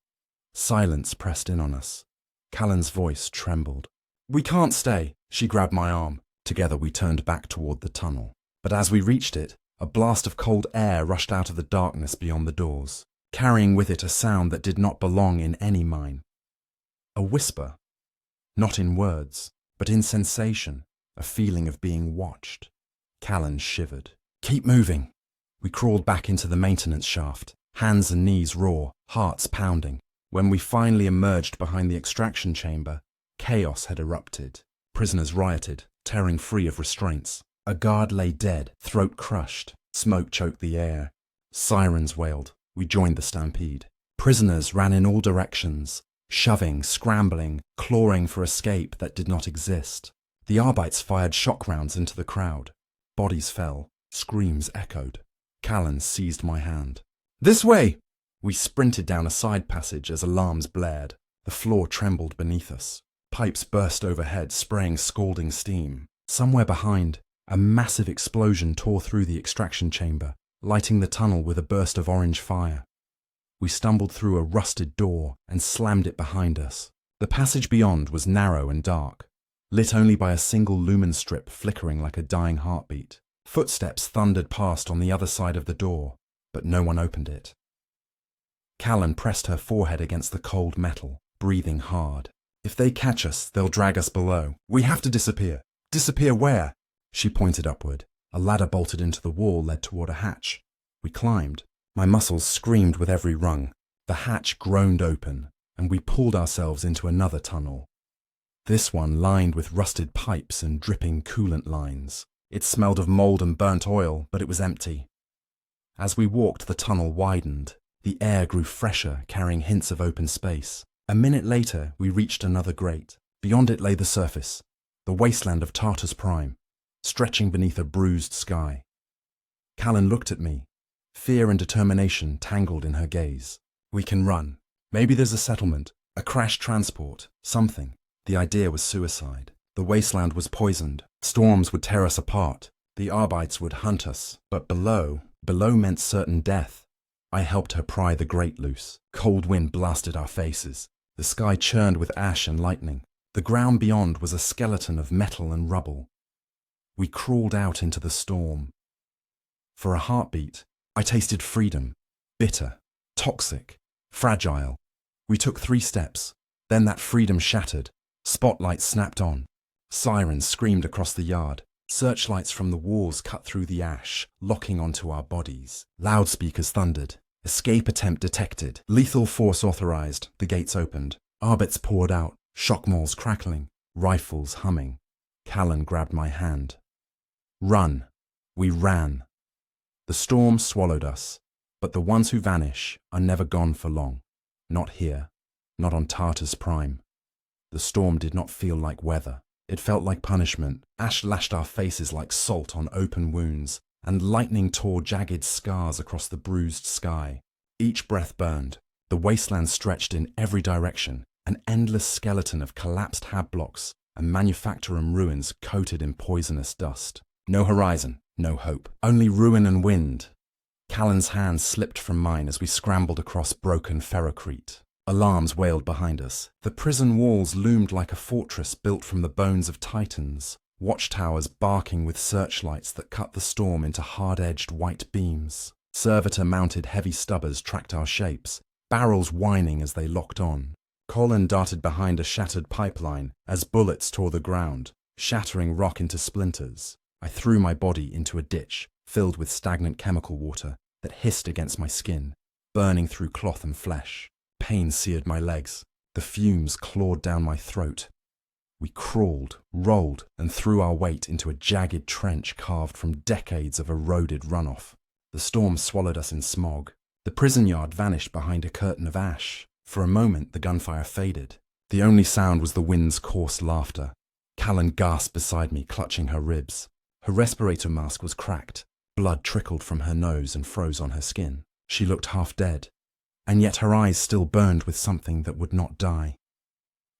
Silence pressed in on us. Callan's voice trembled. "We can't stay." She grabbed my arm. Together we turned back toward the tunnel. But as we reached it, a blast of cold air rushed out of the darkness beyond the doors, carrying with it a sound that did not belong in any mine. A whisper. Not in words, but in sensation, a feeling of being watched. Callan shivered. "Keep moving." We crawled back into the maintenance shaft, hands and knees raw, hearts pounding. When we finally emerged behind the extraction chamber, chaos had erupted. Prisoners rioted, tearing free of restraints. A guard lay dead, throat crushed. Smoke choked the air. Sirens wailed. We joined the stampede. Prisoners ran in all directions, shoving, scrambling, clawing for escape that did not exist. The Arbites fired shock rounds into the crowd. Bodies fell. Screams echoed. Callan seized my hand. "This way!" We sprinted down a side passage as alarms blared. The floor trembled beneath us. Pipes burst overhead, spraying scalding steam. Somewhere behind, a massive explosion tore through the extraction chamber, lighting the tunnel with a burst of orange fire. We stumbled through a rusted door and slammed it behind us. The passage beyond was narrow and dark, lit only by a single lumen strip flickering like a dying heartbeat. Footsteps thundered past on the other side of the door, but no one opened it. Callan pressed her forehead against the cold metal, breathing hard. "If they catch us, they'll drag us below. We have to disappear." "Disappear where?" She pointed upward. A ladder bolted into the wall led toward a hatch. We climbed. My muscles screamed with every rung. The hatch groaned open, and we pulled ourselves into another tunnel. This one lined with rusted pipes and dripping coolant lines. It smelled of mold and burnt oil, but it was empty. As we walked, the tunnel widened. The air grew fresher, carrying hints of open space. A minute later, we reached another grate. Beyond it lay the surface, the wasteland of Tartarus Prime, stretching beneath a bruised sky. Callan looked at me, fear and determination tangled in her gaze. "We can run. Maybe there's a settlement, a crashed transport, something." The idea was suicide. The wasteland was poisoned. Storms would tear us apart. The Arbites would hunt us. But below meant certain death. I helped her pry the grate loose. Cold wind blasted our faces. The sky churned with ash and lightning. The ground beyond was a skeleton of metal and rubble. We crawled out into the storm. For a heartbeat, I tasted freedom, bitter, toxic, fragile. We took 3 steps, then that freedom shattered. Spotlights snapped on. Sirens screamed across the yard. Searchlights from the walls cut through the ash, locking onto our bodies. Loudspeakers thundered. Escape attempt detected. Lethal force authorized. The gates opened. Arbits poured out. Shock malls crackling. Rifles humming. Callan grabbed my hand. Run. We ran. The storm swallowed us, but the ones who vanish are never gone for long. Not here. Not on Tartar's prime. The storm did not feel like weather. It felt like punishment. Ash lashed our faces like salt on open wounds, and lightning tore jagged scars across the bruised sky. Each breath burned. The wasteland stretched in every direction, an endless skeleton of collapsed hab blocks and manufactorum ruins coated in poisonous dust. No horizon, no hope. Only ruin and wind. Callan's hand slipped from mine as we scrambled across broken ferrocrete. Alarms wailed behind us. The prison walls loomed like a fortress built from the bones of titans, watchtowers barking with searchlights that cut the storm into hard-edged white beams. Servitor-mounted heavy stubbers tracked our shapes, barrels whining as they locked on. Colin darted behind a shattered pipeline as bullets tore the ground, shattering rock into splinters. I threw my body into a ditch filled with stagnant chemical water that hissed against my skin, burning through cloth and flesh. Pain seared my legs. The fumes clawed down my throat. We crawled, rolled, and threw our weight into a jagged trench carved from decades of eroded runoff. The storm swallowed us in smog. The prison yard vanished behind a curtain of ash. For a moment, the gunfire faded. The only sound was the wind's coarse laughter. Callan gasped beside me, clutching her ribs. Her respirator mask was cracked. Blood trickled from her nose and froze on her skin. She looked half dead. And yet her eyes still burned with something that would not die.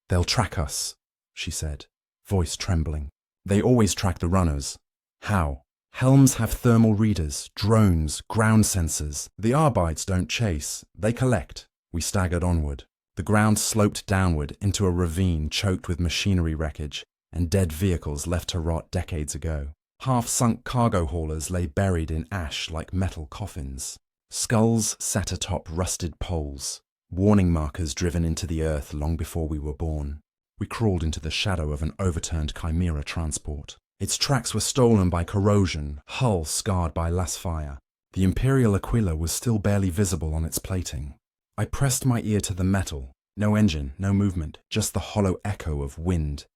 "They'll track us," she said, voice trembling. "They always track the runners." "How?" "Helms have thermal readers, drones, ground sensors. The Arbites don't chase, they collect." We staggered onward. The ground sloped downward into a ravine choked with machinery wreckage and dead vehicles left to rot decades ago. Half-sunk cargo haulers lay buried in ash like metal coffins. Skulls sat atop rusted poles, warning markers driven into the earth long before we were born. We crawled into the shadow of an overturned Chimera transport. Its tracks were stolen by corrosion, hull scarred by last fire. The Imperial Aquila was still barely visible on its plating. I pressed my ear to the metal. No engine, no movement, just the hollow echo of wind.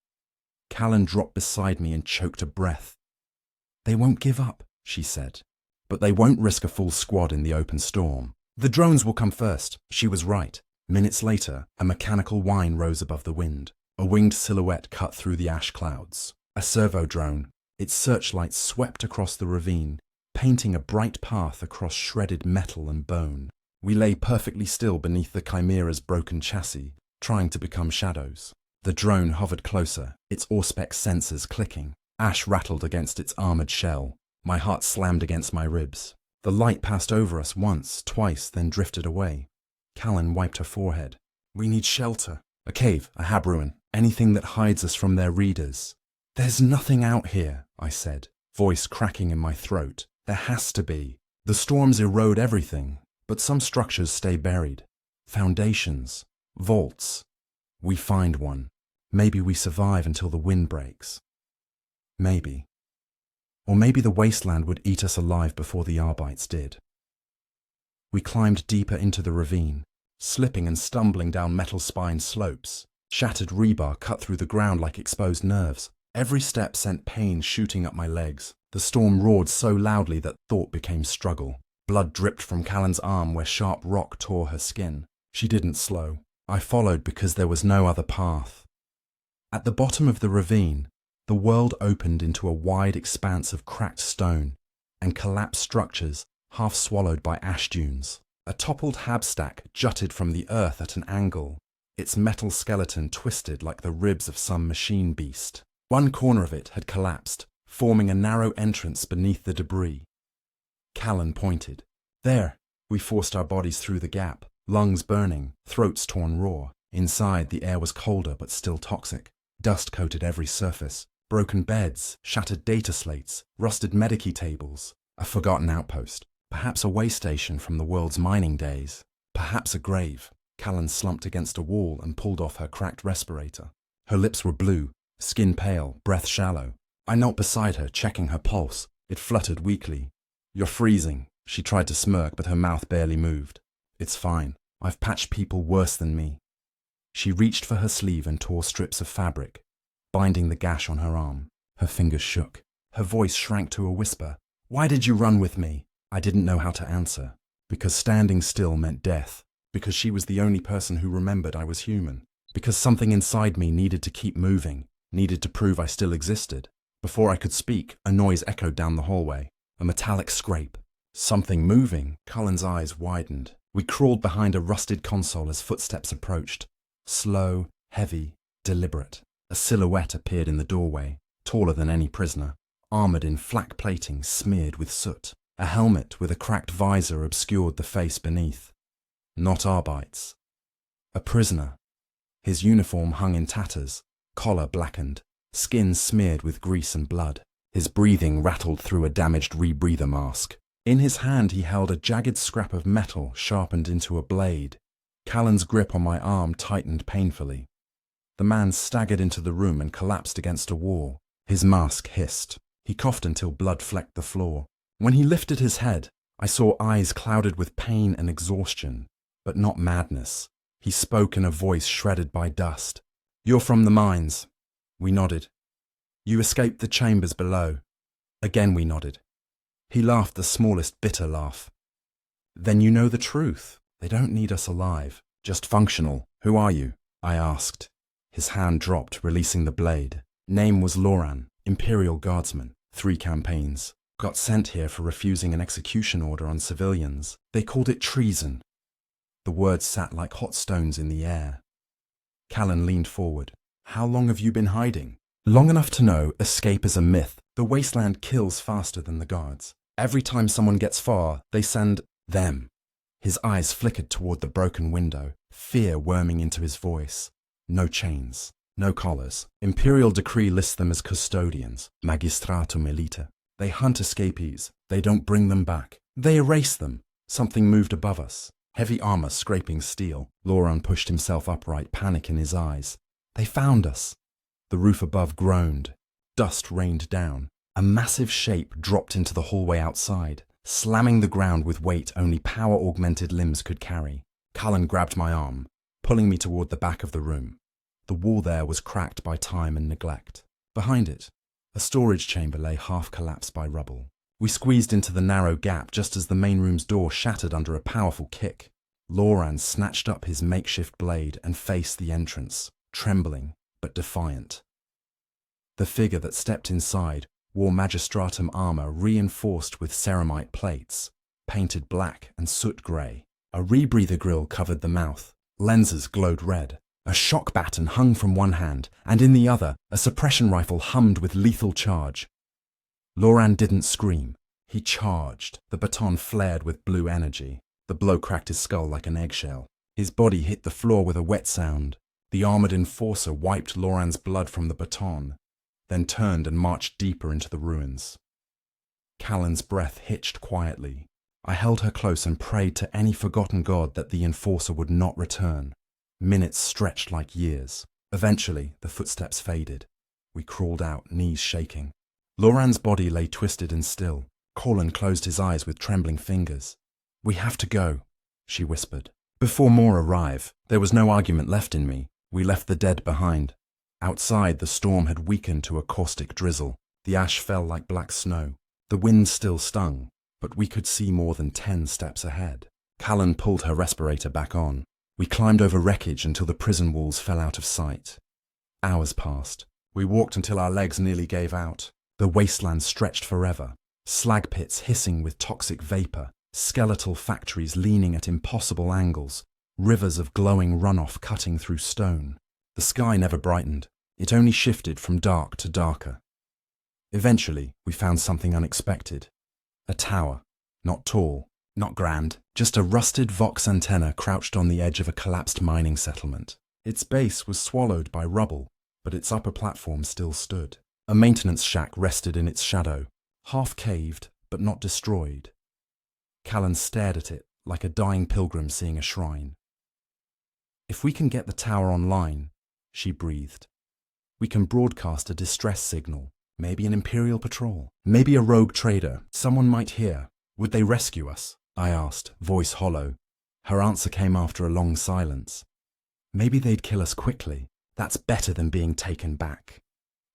Callan dropped beside me and choked a breath. "They won't give up," she said. "But they won't risk a full squad in the open storm. The drones will come first." She was right. Minutes later, a mechanical whine rose above the wind. A winged silhouette cut through the ash clouds. A servo drone. Its searchlights swept across the ravine, painting a bright path across shredded metal and bone. We lay perfectly still beneath the Chimera's broken chassis, trying to become shadows. The drone hovered closer, its Auspex sensors clicking. Ash rattled against its armored shell. My heart slammed against my ribs. The light passed over us once, twice, then drifted away. Callan wiped her forehead. "We need shelter. A cave, a hab ruin, anything that hides us from their readers." "There's nothing out here," I said, voice cracking in my throat. "There has to be. The storms erode everything, but some structures stay buried. Foundations, vaults. We find one. Maybe we survive until the wind breaks. Maybe. Or maybe the wasteland would eat us alive before the Arbites did." We climbed deeper into the ravine, slipping and stumbling down metal-spined slopes. Shattered rebar cut through the ground like exposed nerves. Every step sent pain shooting up my legs. The storm roared so loudly that thought became struggle. Blood dripped from Callan's arm where sharp rock tore her skin. She didn't slow. I followed because there was no other path. At the bottom of the ravine, the world opened into a wide expanse of cracked stone and collapsed structures half swallowed by ash dunes. A toppled hab stack jutted from the earth at an angle, its metal skeleton twisted like the ribs of some machine beast. One corner of it had collapsed, forming a narrow entrance beneath the debris. Callan pointed. "There." We forced our bodies through the gap, lungs burning, throats torn raw. Inside, the air was colder but still toxic. Dust coated every surface. Broken beds, shattered data slates, rusted medici tables, a forgotten outpost, perhaps a way station from the world's mining days, perhaps a grave. Callan slumped against a wall and pulled off her cracked respirator. Her lips were blue, skin pale, breath shallow. I knelt beside her, checking her pulse. It fluttered weakly. "You're freezing." She tried to smirk, but her mouth barely moved. "It's fine. I've patched people worse than me." She reached for her sleeve and tore strips of fabric, binding the gash on her arm. Her fingers shook. Her voice shrank to a whisper. "Why did you run with me?" I didn't know how to answer. Because standing still meant death. Because she was the only person who remembered I was human. Because something inside me needed to keep moving, needed to prove I still existed. Before I could speak, a noise echoed down the hallway. A metallic scrape. Something moving. Cullen's eyes widened. We crawled behind a rusted console as footsteps approached. Slow, heavy, deliberate. A silhouette appeared in the doorway, taller than any prisoner, armored in flak plating smeared with soot. A helmet with a cracked visor obscured the face beneath. Not Arbites. A prisoner. His uniform hung in tatters, collar blackened, skin smeared with grease and blood. His breathing rattled through a damaged rebreather mask. In his hand he held a jagged scrap of metal sharpened into a blade. Callan's grip on my arm tightened painfully. The man staggered into the room and collapsed against a wall. His mask hissed. He coughed until blood flecked the floor. When he lifted his head, I saw eyes clouded with pain and exhaustion, but not madness. He spoke in a voice shredded by dust. "You're from the mines." We nodded. "You escaped the chambers below." Again we nodded. He laughed the smallest bitter laugh. "Then you know the truth. They don't need us alive, just functional. Who are you?" I asked. His hand dropped, releasing the blade. Name was Loran, Imperial Guardsman, 3 campaigns. Got sent here for refusing an execution order on civilians. They called it treason. The words sat like hot stones in the air. Callan leaned forward. "How long have you been hiding?" "Long enough to know escape is a myth. The wasteland kills faster than the guards. Every time someone gets far, they send them." His eyes flickered toward the broken window, fear worming into his voice. "No chains, no collars. Imperial decree lists them as custodians, magistratum elite. They hunt escapees. They don't bring them back. They erase them." Something moved above us. Heavy armor scraping steel. Loran pushed himself upright, panic in his eyes. "They found us." The roof above groaned. Dust rained down. A massive shape dropped into the hallway outside, slamming the ground with weight only power-augmented limbs could carry. Callan grabbed my arm, pulling me toward the back of the room. The wall there was cracked by time and neglect. Behind it, a storage chamber lay half-collapsed by rubble. We squeezed into the narrow gap just as the main room's door shattered under a powerful kick. Loran snatched up his makeshift blade and faced the entrance, trembling but defiant. The figure that stepped inside wore magistratum armor reinforced with ceramite plates, painted black and soot grey. A rebreather grill covered the mouth. Lenses glowed red. A shock baton hung from one hand, and in the other, a suppression rifle hummed with lethal charge. Loran didn't scream. He charged. The baton flared with blue energy. The blow cracked his skull like an eggshell. His body hit the floor with a wet sound. The armored enforcer wiped Loran's blood from the baton, then turned and marched deeper into the ruins. Callan's breath hitched quietly. I held her close and prayed to any forgotten god that the enforcer would not return. Minutes stretched like years. Eventually, the footsteps faded. We crawled out, knees shaking. Loran's body lay twisted and still. Colin closed his eyes with trembling fingers. "We have to go," she whispered. Before more arrive, there was no argument left in me. We left the dead behind. Outside, the storm had weakened to a caustic drizzle. The ash fell like black snow. The wind still stung, but we could see more than 10 steps ahead. Callan pulled her respirator back on. We climbed over wreckage until the prison walls fell out of sight. Hours passed. We walked until our legs nearly gave out. The wasteland stretched forever. Slag pits hissing with toxic vapor. Skeletal factories leaning at impossible angles. Rivers of glowing runoff cutting through stone. The sky never brightened. It only shifted from dark to darker. Eventually, we found something unexpected. A tower. Not tall, not grand, just a rusted Vox antenna crouched on the edge of a collapsed mining settlement. Its base was swallowed by rubble, but its upper platform still stood. A maintenance shack rested in its shadow, half caved but not destroyed. Callan stared at it like a dying pilgrim seeing a shrine. "If we can get the tower online," she breathed, "we can broadcast a distress signal, maybe an Imperial patrol, maybe a rogue trader. Someone might hear. Would they rescue us?" I asked, voice hollow. Her answer came after a long silence. "Maybe they'd kill us quickly. That's better than being taken back."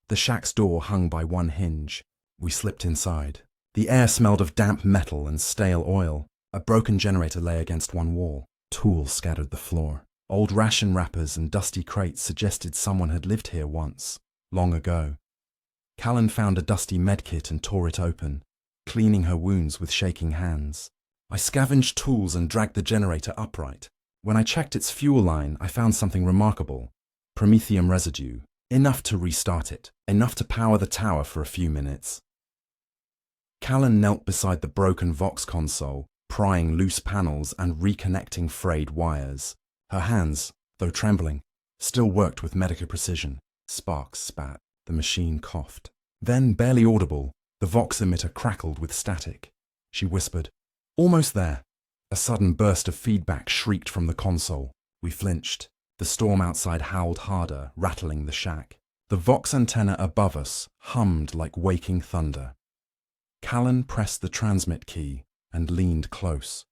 The shack's door hung by one hinge. We slipped inside. The air smelled of damp metal and stale oil. A broken generator lay against one wall. Tools scattered the floor. Old ration wrappers and dusty crates suggested someone had lived here once, long ago. Callan found a dusty medkit and tore it open, cleaning her wounds with shaking hands. I scavenged tools and dragged the generator upright. When I checked its fuel line, I found something remarkable. Promethium residue. Enough to restart it. Enough to power the tower for a few minutes. Callan knelt beside the broken Vox console, prying loose panels and reconnecting frayed wires. Her hands, though trembling, still worked with medical precision. Sparks spat. The machine coughed. Then, barely audible, the Vox emitter crackled with static. She whispered, "Almost there." A sudden burst of feedback shrieked from the console. We flinched. The storm outside howled harder, rattling the shack. The Vox antenna above us hummed like waking thunder. Callan pressed the transmit key and leaned close.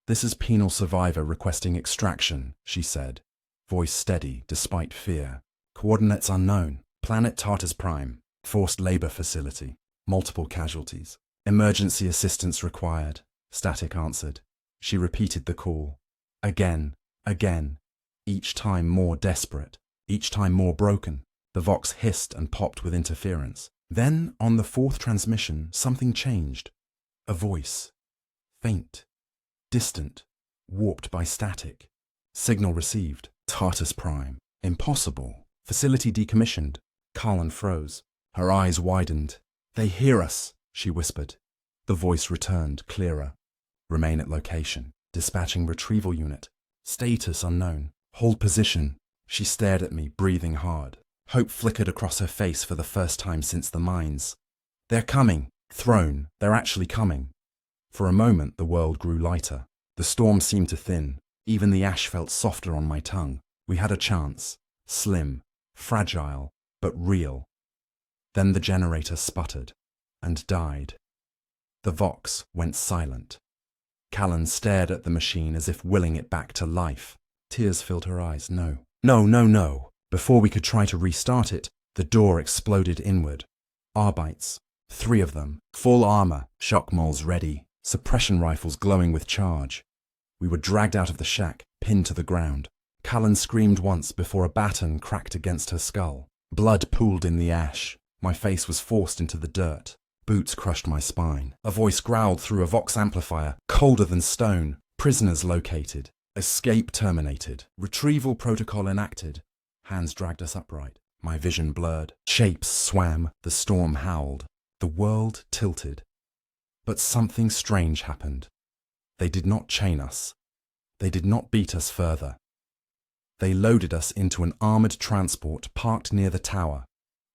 "This is penal survivor requesting extraction," she said, voice steady despite fear. "Coordinates unknown. Planet Tartarus Prime. Forced labor facility. Multiple casualties. Emergency assistance required." Static answered. She repeated the call. Again, again. Each time more desperate. Each time more broken. The Vox hissed and popped with interference. Then, on the fourth transmission, something changed. A voice. Faint. Distant. Warped by static. Signal received. Tartarus Prime. Impossible. Facility decommissioned. Callan froze. Her eyes widened. "They hear us," she whispered. The voice returned, clearer. "Remain at location. Dispatching retrieval unit. Status unknown. Hold position." She stared at me, breathing hard. Hope flickered across her face for the first time since the mines. "They're coming." Thrown. "They're actually coming." For a moment the world grew lighter. The storm seemed to thin. Even the ash felt softer on my tongue. We had a chance. Slim. Fragile. But real. Then the generator sputtered. And died. The Vox went silent. Callan stared at the machine as if willing it back to life. Tears filled her eyes. "No. No, no, no." Before we could try to restart it, the door exploded inward. Arbites. 3 of them. Full armor. Shock moles ready. Suppression rifles glowing with charge. We were dragged out of the shack, pinned to the ground. Callan screamed once before a baton cracked against her skull. Blood pooled in the ash. My face was forced into the dirt. Boots crushed my spine. A voice growled through a Vox amplifier, colder than stone. "Prisoners located. Escape terminated. Retrieval protocol enacted." Hands dragged us upright. My vision blurred. Shapes swam. The storm howled. The world tilted. But something strange happened. They did not chain us. They did not beat us further. They loaded us into an armoured transport parked near the tower.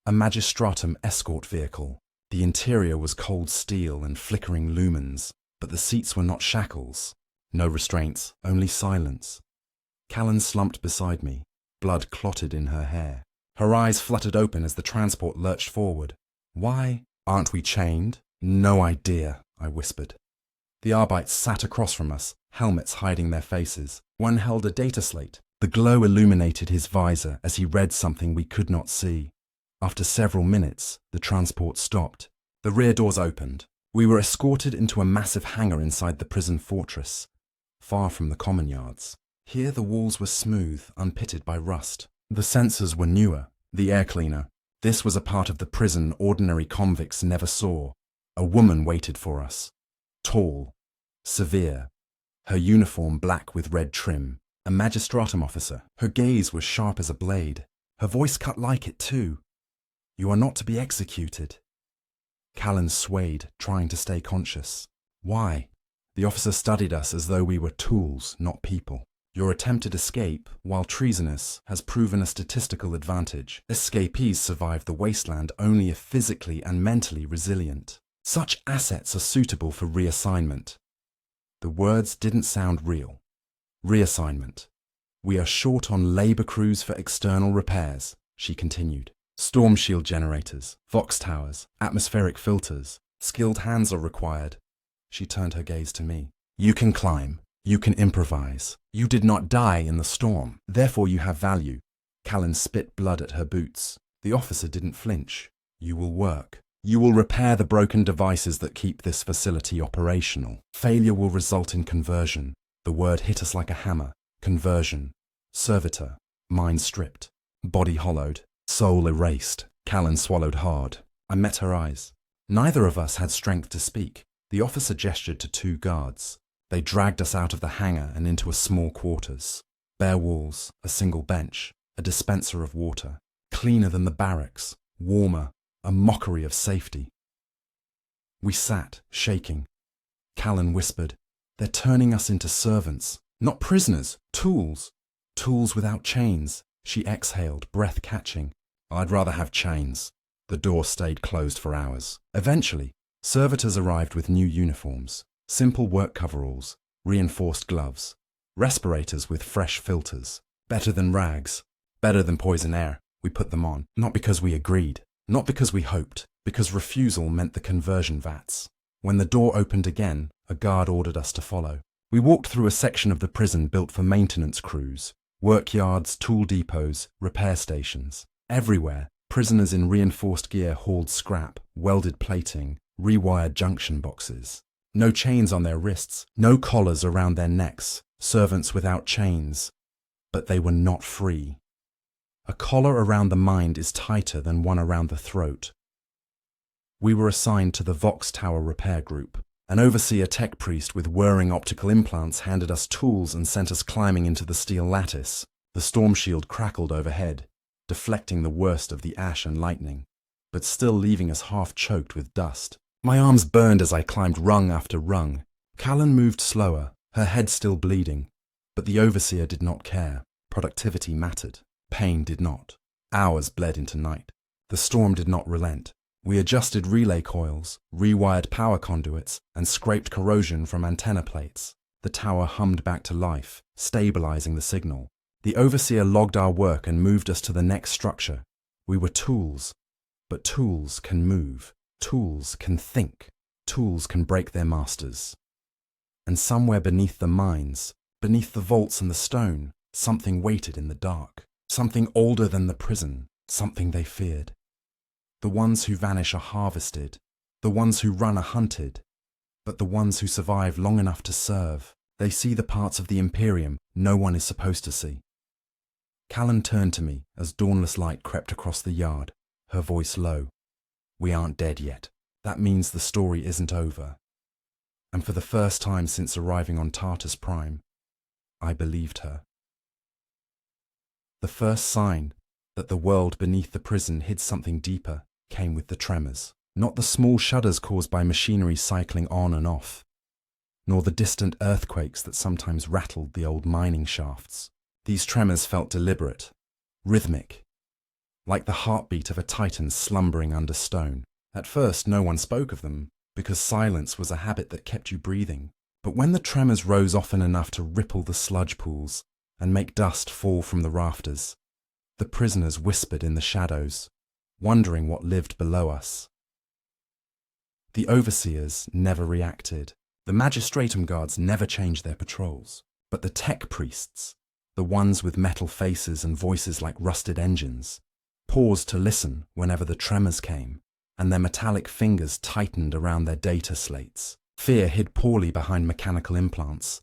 A magistratum escort vehicle. The interior was cold steel and flickering lumens, but the seats were not shackles. No restraints, only silence. Callan slumped beside me. Blood clotted in her hair. Her eyes fluttered open as the transport lurched forward. "Why aren't we chained?" "No idea," I whispered. The Arbites sat across from us, helmets hiding their faces. One held a data slate. The glow illuminated his visor as he read something we could not see. After several minutes, the transport stopped. The rear doors opened. We were escorted into a massive hangar inside the prison fortress, far from the common yards. Here the walls were smooth, unpitted by rust. The sensors were newer. The air cleaner. This was a part of the prison ordinary convicts never saw. A woman waited for us. Tall. Severe. Her uniform black with red trim. A magistratum officer. Her gaze was sharp as a blade. Her voice cut like it too. "You are not to be executed." Callan swayed, trying to stay conscious. "Why?" The officer studied us as though we were tools, not people. Your attempted escape, while treasonous, has proven a statistical advantage. Escapees survive the wasteland only if physically and mentally resilient. Such assets are suitable for reassignment. The words didn't sound real. Reassignment. We are short on labor crews for external repairs, she continued. Storm shield generators, Vox towers, atmospheric filters. Skilled hands are required. She turned her gaze to me. You can climb. You can improvise. You did not die in the storm. Therefore you have value. Callan spit blood at her boots. The officer didn't flinch. You will work. You will repair the broken devices that keep this facility operational. Failure will result in conversion. The word hit us like a hammer. Conversion. Servitor. Mind stripped. Body hollowed. Soul erased. Callan swallowed hard. I met her eyes. Neither of us had strength to speak. The officer gestured to two guards. They dragged us out of the hangar and into a small quarters. Bare walls, a single bench, a dispenser of water. Cleaner than the barracks. Warmer. A mockery of safety. We sat, shaking. Callan whispered, "They're turning us into servants. Not prisoners. Tools. Tools without chains." She exhaled, breath catching. "I'd rather have chains." The door stayed closed for hours. Eventually, servitors arrived with new uniforms. Simple work coveralls, reinforced gloves, respirators with fresh filters. Better than rags, better than poison air. We put them on, not because we agreed, not because we hoped, because refusal meant the conversion vats. When the door opened again, a guard ordered us to follow. We walked through a section of the prison built for maintenance crews, workyards, tool depots, repair stations. Everywhere, prisoners in reinforced gear hauled scrap, welded plating, rewired junction boxes. No chains on their wrists, no collars around their necks, servants without chains. But they were not free. A collar around the mind is tighter than one around the throat. We were assigned to the Vox Tower Repair Group. An overseer tech priest with whirring optical implants handed us tools and sent us climbing into the steel lattice. The storm shield crackled overhead, deflecting the worst of the ash and lightning, but still leaving us half choked with dust. My arms burned as I climbed rung after rung. Callan moved slower, her head still bleeding. But the overseer did not care. Productivity mattered. Pain did not. Hours bled into night. The storm did not relent. We adjusted relay coils, rewired power conduits, and scraped corrosion from antenna plates. The tower hummed back to life, stabilizing the signal. The overseer logged our work and moved us to the next structure. We were tools. But tools can move. Tools can think. Tools can break their masters. And somewhere beneath the mines, beneath the vaults and the stone, something waited in the dark. Something older than the prison. Something they feared. The ones who vanish are harvested. The ones who run are hunted. But the ones who survive long enough to serve, they see the parts of the Imperium no one is supposed to see. Callan turned to me as dawnless light crept across the yard, her voice low. "We aren't dead yet. That means the story isn't over." And for the first time since arriving on Tartarus Prime, I believed her. The first sign that the world beneath the prison hid something deeper came with the tremors. Not the small shudders caused by machinery cycling on and off, nor the distant earthquakes that sometimes rattled the old mining shafts. These tremors felt deliberate, rhythmic, like the heartbeat of a titan slumbering under stone. At first, no one spoke of them, because silence was a habit that kept you breathing. But when the tremors rose often enough to ripple the sludge pools and make dust fall from the rafters, the prisoners whispered in the shadows, wondering what lived below us. The overseers never reacted. The magistratum guards never changed their patrols. But the tech priests, the ones with metal faces and voices like rusted engines, paused to listen whenever the tremors came, and their metallic fingers tightened around their data slates. Fear hid poorly behind mechanical implants.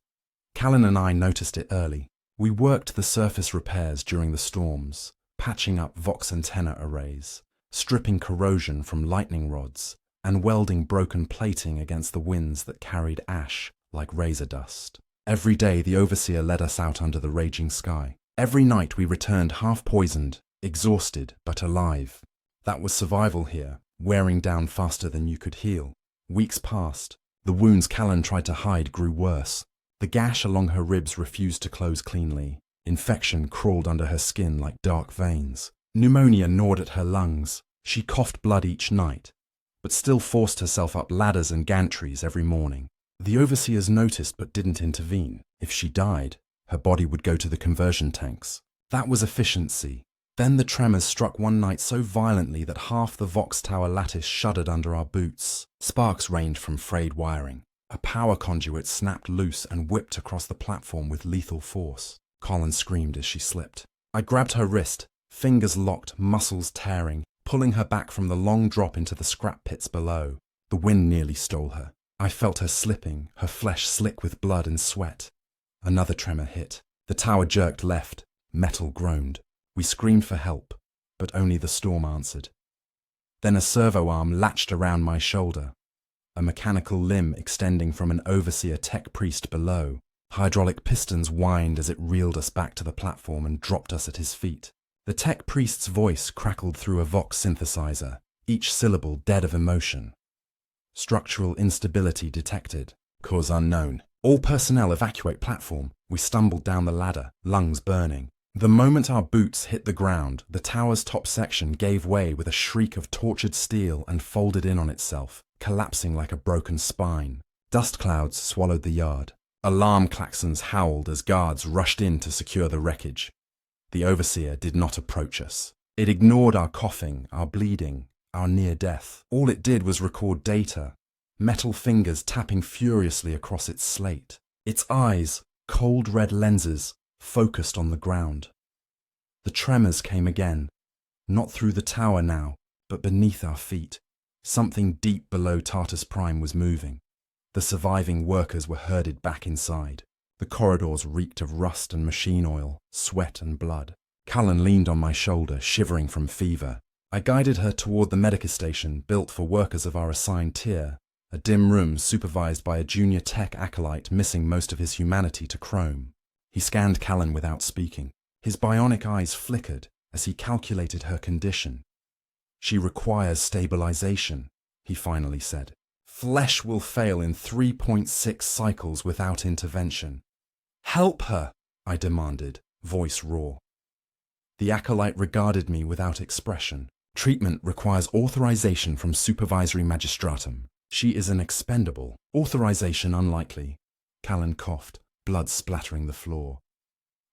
Callan and I noticed it early. We worked the surface repairs during the storms, patching up Vox antenna arrays, stripping corrosion from lightning rods, and welding broken plating against the winds that carried ash like razor dust. Every day the overseer led us out under the raging sky. Every night we returned half poisoned, exhausted but alive. That was survival here, wearing down faster than you could heal. Weeks passed. The wounds Callan tried to hide grew worse. The gash along her ribs refused to close cleanly. Infection crawled under her skin like dark veins. Pneumonia gnawed at her lungs. She coughed blood each night, but still forced herself up ladders and gantries every morning. The overseers noticed but didn't intervene. If she died, her body would go to the conversion tanks. That was efficiency. Then the tremors struck one night so violently that half the Vox Tower lattice shuddered under our boots. Sparks rained from frayed wiring. A power conduit snapped loose and whipped across the platform with lethal force. Colin screamed as she slipped. I grabbed her wrist, fingers locked, muscles tearing, pulling her back from the long drop into the scrap pits below. The wind nearly stole her. I felt her slipping, her flesh slick with blood and sweat. Another tremor hit. The tower jerked left. Metal groaned. We screamed for help, but only the storm answered. Then a servo arm latched around my shoulder, a mechanical limb extending from an overseer tech priest below. Hydraulic pistons whined as it reeled us back to the platform and dropped us at his feet. The tech priest's voice crackled through a Vox synthesizer, each syllable dead of emotion. Structural instability detected. Cause unknown. All personnel evacuate platform. We stumbled down the ladder, lungs burning. The moment our boots hit the ground, the tower's top section gave way with a shriek of tortured steel and folded in on itself, collapsing like a broken spine. Dust clouds swallowed the yard. Alarm klaxons howled as guards rushed in to secure the wreckage. The overseer did not approach us. It ignored our coughing, our bleeding, our near death. All it did was record data, metal fingers tapping furiously across its slate. Its eyes, cold red lenses, focused on the ground. The tremors came again, not through the tower now, but beneath our feet. Something deep below Tartus Prime was moving. The surviving workers were herded back inside. The corridors reeked of rust and machine oil, sweat and blood. Cullen leaned on my shoulder, shivering from fever. I guided her toward the medica station built for workers of our assigned tier, a dim room supervised by a junior tech acolyte missing most of his humanity to chrome. He scanned Callan without speaking. His bionic eyes flickered as he calculated her condition. She requires stabilization, he finally said. Flesh will fail in 3.6 cycles without intervention. Help her, I demanded, voice raw. The acolyte regarded me without expression. Treatment requires authorization from supervisory magistratum. She is an expendable. Authorization unlikely. Callan coughed, blood splattering the floor.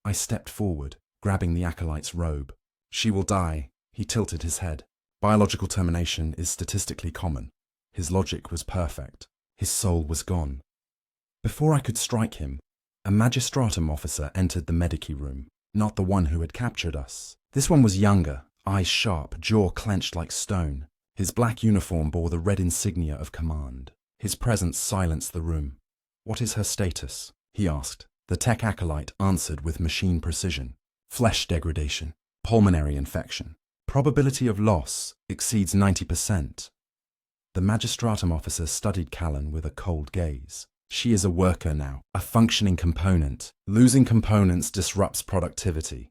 I stepped forward, grabbing the acolyte's robe. She will die. He tilted his head. Biological termination is statistically common. His logic was perfect. His soul was gone. Before I could strike him, a magistratum officer entered the medici room, not the one who had captured us. This one was younger, eyes sharp, jaw clenched like stone. His black uniform bore the red insignia of command. His presence silenced the room. What is her status? He asked. The tech acolyte answered with machine precision. Flesh degradation, pulmonary infection. Probability of loss exceeds 90%. The magistratum officer studied Callan with a cold gaze. She is a worker now, a functioning component. Losing components disrupts productivity.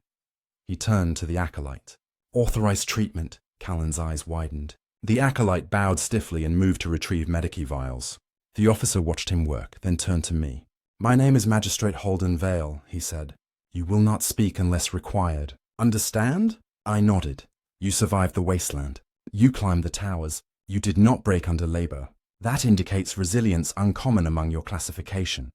He turned to the acolyte. Authorized treatment. Callan's eyes widened. The acolyte bowed stiffly and moved to retrieve medici vials. The officer watched him work, then turned to me. My name is Magistrate Holden Vale, he said. You will not speak unless required. Understand? I nodded. You survived the wasteland. You climbed the towers. You did not break under labor. That indicates resilience uncommon among your classification.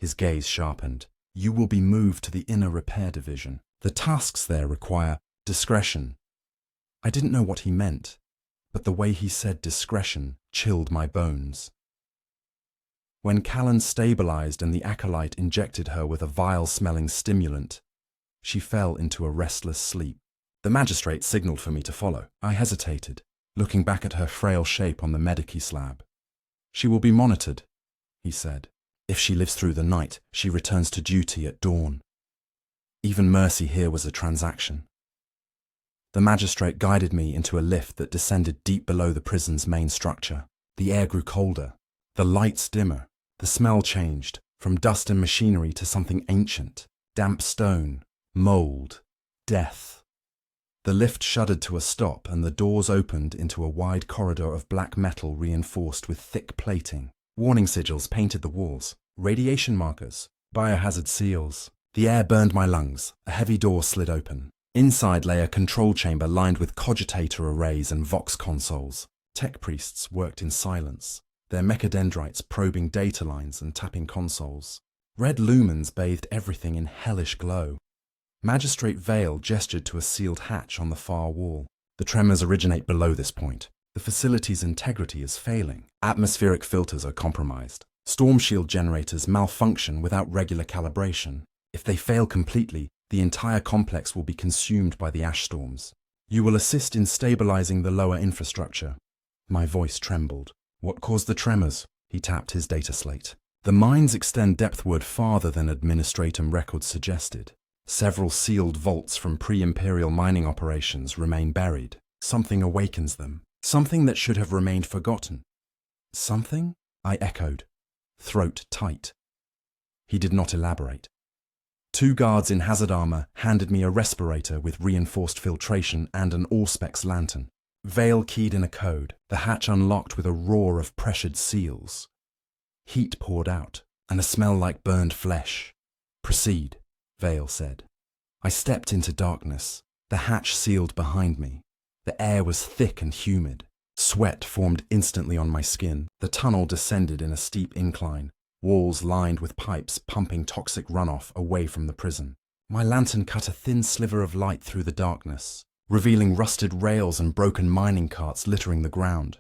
His gaze sharpened. You will be moved to the inner repair division. The tasks there require discretion. I didn't know what he meant, but the way he said discretion chilled my bones. When Callan stabilized and the acolyte injected her with a vile-smelling stimulant, she fell into a restless sleep. The magistrate signaled for me to follow. I hesitated, looking back at her frail shape on the medici slab. She will be monitored, he said. If she lives through the night, she returns to duty at dawn. Even mercy here was a transaction. The magistrate guided me into a lift that descended deep below the prison's main structure. The air grew colder, the lights dimmer. The smell changed, from dust and machinery to something ancient. Damp stone, mold, death. The lift shuddered to a stop and the doors opened into a wide corridor of black metal reinforced with thick plating. Warning sigils painted the walls, radiation markers, Biohazard seals. The air burned my lungs. A heavy door slid open. Inside lay a control chamber lined with cogitator arrays and vox consoles. Tech priests worked in silence, their mechadendrites probing data lines and tapping consoles. Red lumens bathed everything in hellish glow. Magistrate Vale gestured to a sealed hatch on the far wall. The tremors originate below this point. The facility's integrity is failing. Atmospheric filters are compromised. Storm shield generators malfunction without regular calibration. If they fail completely, the entire complex will be consumed by the ash storms. You will assist in stabilizing the lower infrastructure. My voice trembled. What caused the tremors? He tapped his data slate. The mines extend depthward farther than administratum records suggested. Several sealed vaults from pre-Imperial mining operations remain buried. Something awakens them. Something that should have remained forgotten. Something? I echoed, throat tight. He did not elaborate. 2 guards in hazard armor handed me a respirator with reinforced filtration and an Auspex lantern. Vale keyed in a code. The hatch unlocked with a roar of pressured seals. Heat poured out, and a smell like burned flesh. Proceed, Vale said. I stepped into darkness. The hatch sealed behind me. The air was thick and humid. Sweat formed instantly on my skin. The tunnel descended in a steep incline, walls lined with pipes pumping toxic runoff away from the prison. My lantern cut a thin sliver of light through the darkness, revealing rusted rails and broken mining carts littering the ground.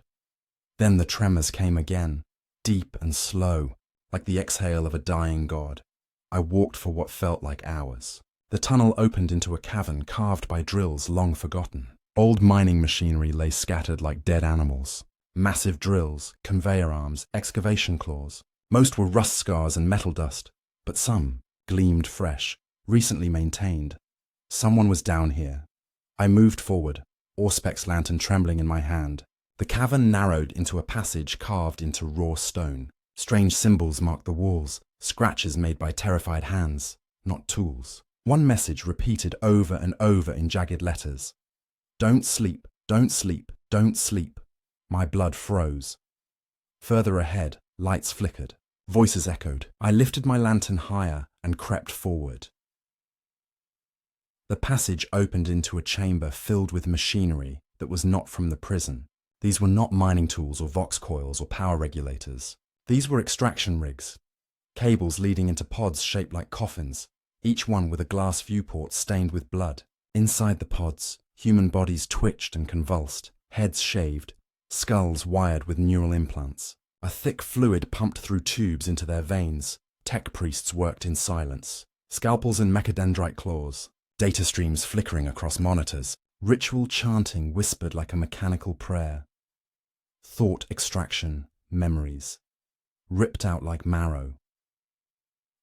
Then the tremors came again, deep and slow, like the exhale of a dying god. I walked for what felt like hours. The tunnel opened into a cavern carved by drills long forgotten. Old mining machinery lay scattered like dead animals. Massive drills, conveyor arms, excavation claws. Most were rust scars and metal dust, but some gleamed fresh, recently maintained. Someone was down here. I moved forward, Auspex lantern trembling in my hand. The cavern narrowed into a passage carved into raw stone. Strange symbols marked the walls, scratches made by terrified hands, not tools. One message repeated over and over in jagged letters. Don't sleep, don't sleep, don't sleep. My blood froze. Further ahead, lights flickered. Voices echoed. I lifted my lantern higher and crept forward. The passage opened into a chamber filled with machinery that was not from the prison. These were not mining tools or vox coils or power regulators. These were extraction rigs. Cables leading into pods shaped like coffins, each one with a glass viewport stained with blood. Inside the pods, human bodies twitched and convulsed, heads shaved, skulls wired with neural implants. A thick fluid pumped through tubes into their veins. Tech priests worked in silence. Scalpels and mechadendrite claws. Data streams flickering across monitors. Ritual chanting whispered like a mechanical prayer. Thought extraction, memories. Ripped out like marrow.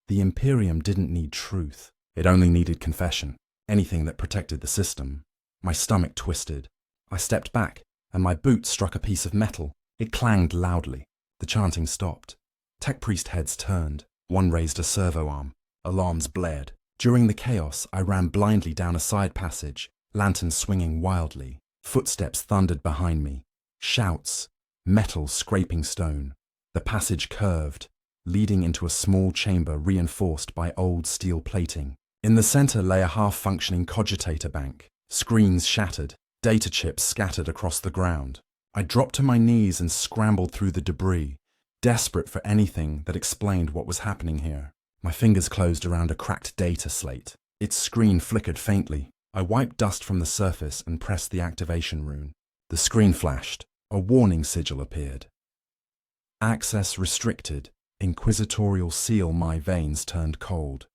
The Imperium didn't need truth. It only needed confession. Anything that protected the system. My stomach twisted. I stepped back, and my boot struck a piece of metal. It clanged loudly. The chanting stopped. Tech priest heads turned. One raised a servo arm. Alarms blared. During the chaos, I ran blindly down a side passage, lantern swinging wildly. Footsteps thundered behind me. Shouts. Metal scraping stone. The passage curved, leading into a small chamber reinforced by old steel plating. In the center lay a half-functioning cogitator bank. Screens shattered. Data chips scattered across the ground. I dropped to my knees and scrambled through the debris, desperate for anything that explained what was happening here. My fingers closed around a cracked data slate. Its screen flickered faintly. I wiped dust from the surface and pressed the activation rune. The screen flashed. A warning sigil appeared. Access restricted. Inquisitorial seal. My veins turned cold.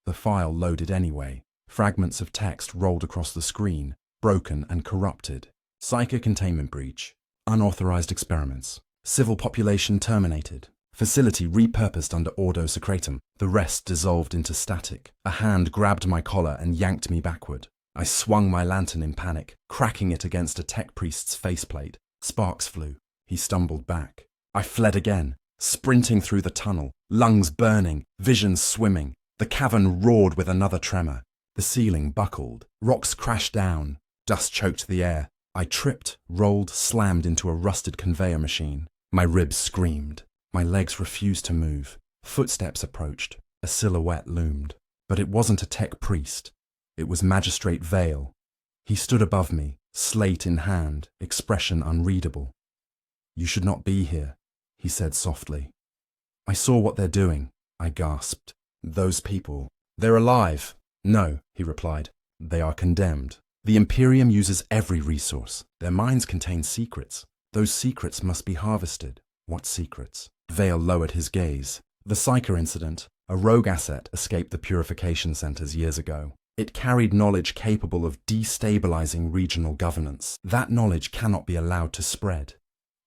The file loaded anyway. Fragments of text rolled across the screen, broken and corrupted. Psycho containment breach. Unauthorized experiments. Civil population terminated. Facility repurposed under Ordo Secretum. The rest dissolved into static. A hand grabbed my collar and yanked me backward. I swung my lantern in panic, cracking it against a tech priest's faceplate. Sparks flew. He stumbled back. I fled again, sprinting through the tunnel, lungs burning, vision swimming. The cavern roared with another tremor. The ceiling buckled. Rocks crashed down. Dust choked the air. I tripped, rolled, slammed into a rusted conveyor machine. My ribs screamed. My legs refused to move. Footsteps approached. A silhouette loomed. But it wasn't a tech priest. It was Magistrate Vale. He stood above me, slate in hand, expression unreadable. "You should not be here," he said softly. "I saw what they're doing," I gasped. "Those people, they're alive." "No," he replied. "They are condemned. The Imperium uses every resource. Their minds contain secrets. Those secrets must be harvested." "What secrets?" Vale lowered his gaze. "The Psyker incident. A rogue asset escaped the purification centers years ago. It carried knowledge capable of destabilizing regional governance. That knowledge cannot be allowed to spread."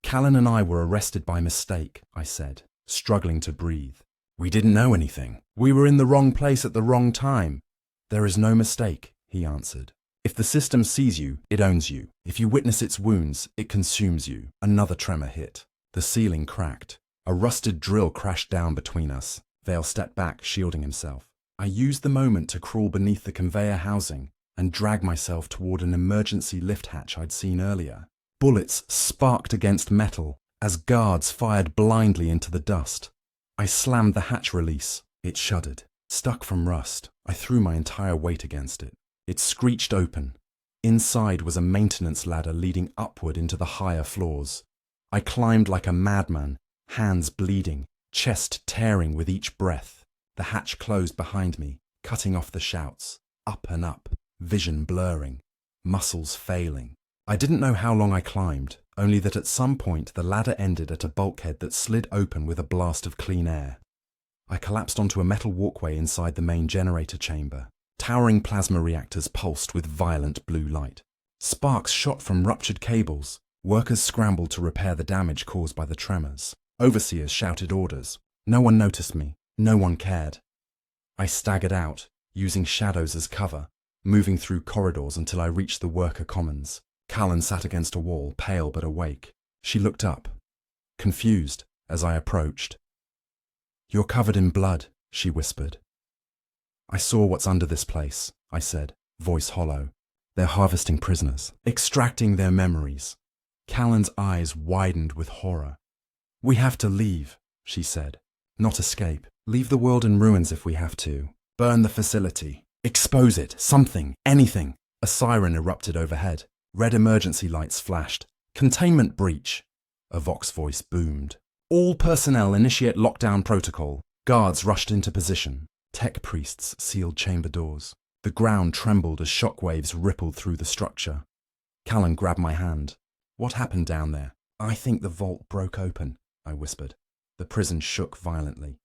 "Callan and I were arrested by mistake," I said, struggling to breathe. "We didn't know anything. We were in the wrong place at the wrong time." "There is no mistake," he answered. "If the system sees you, it owns you. If you witness its wounds, it consumes you." Another tremor hit. The ceiling cracked. A rusted drill crashed down between us. Vale stepped back, shielding himself. I used the moment to crawl beneath the conveyor housing and drag myself toward an emergency lift hatch I'd seen earlier. Bullets sparked against metal as guards fired blindly into the dust. I slammed the hatch release. It shuddered. Stuck from rust, I threw my entire weight against it. It screeched open. Inside was a maintenance ladder leading upward into the higher floors. I climbed like a madman, hands bleeding, chest tearing with each breath. The hatch closed behind me, cutting off the shouts. Up and up, vision blurring, muscles failing. I didn't know how long I climbed, only that at some point the ladder ended at a bulkhead that slid open with a blast of clean air. I collapsed onto a metal walkway inside the main generator chamber. Towering plasma reactors pulsed with violent blue light. Sparks shot from ruptured cables. Workers scrambled to repair the damage caused by the tremors. Overseers shouted orders. No one noticed me. No one cared. I staggered out, using shadows as cover, moving through corridors until I reached the worker commons. Callan sat against a wall, pale but awake. She looked up, confused, as I approached. "You're covered in blood," she whispered. "I saw what's under this place," I said, voice hollow. "They're harvesting prisoners, extracting their memories." Callan's eyes widened with horror. "We have to leave," she said. "Not escape. Leave the world in ruins if we have to. Burn the facility. Expose it. Something. Anything." A siren erupted overhead. Red emergency lights flashed. "Containment breach." A Vox voice boomed. "All personnel initiate lockdown protocol." Guards rushed into position. Tech priests sealed chamber doors. The ground trembled as shockwaves rippled through the structure. Callan grabbed my hand. "What happened down there?" "I think the vault broke open," I whispered. The prison shook violently.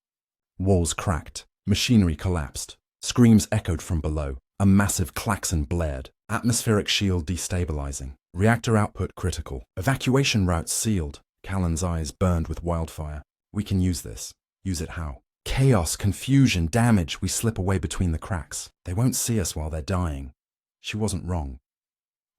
Walls cracked. Machinery collapsed. Screams echoed from below. A massive klaxon blared. Atmospheric shield destabilizing. Reactor output critical. Evacuation routes sealed. Callan's eyes burned with wildfire. "We can use this." "Use it how?" "Chaos, confusion, damage. We slip away between the cracks. They won't see us while they're dying." She wasn't wrong.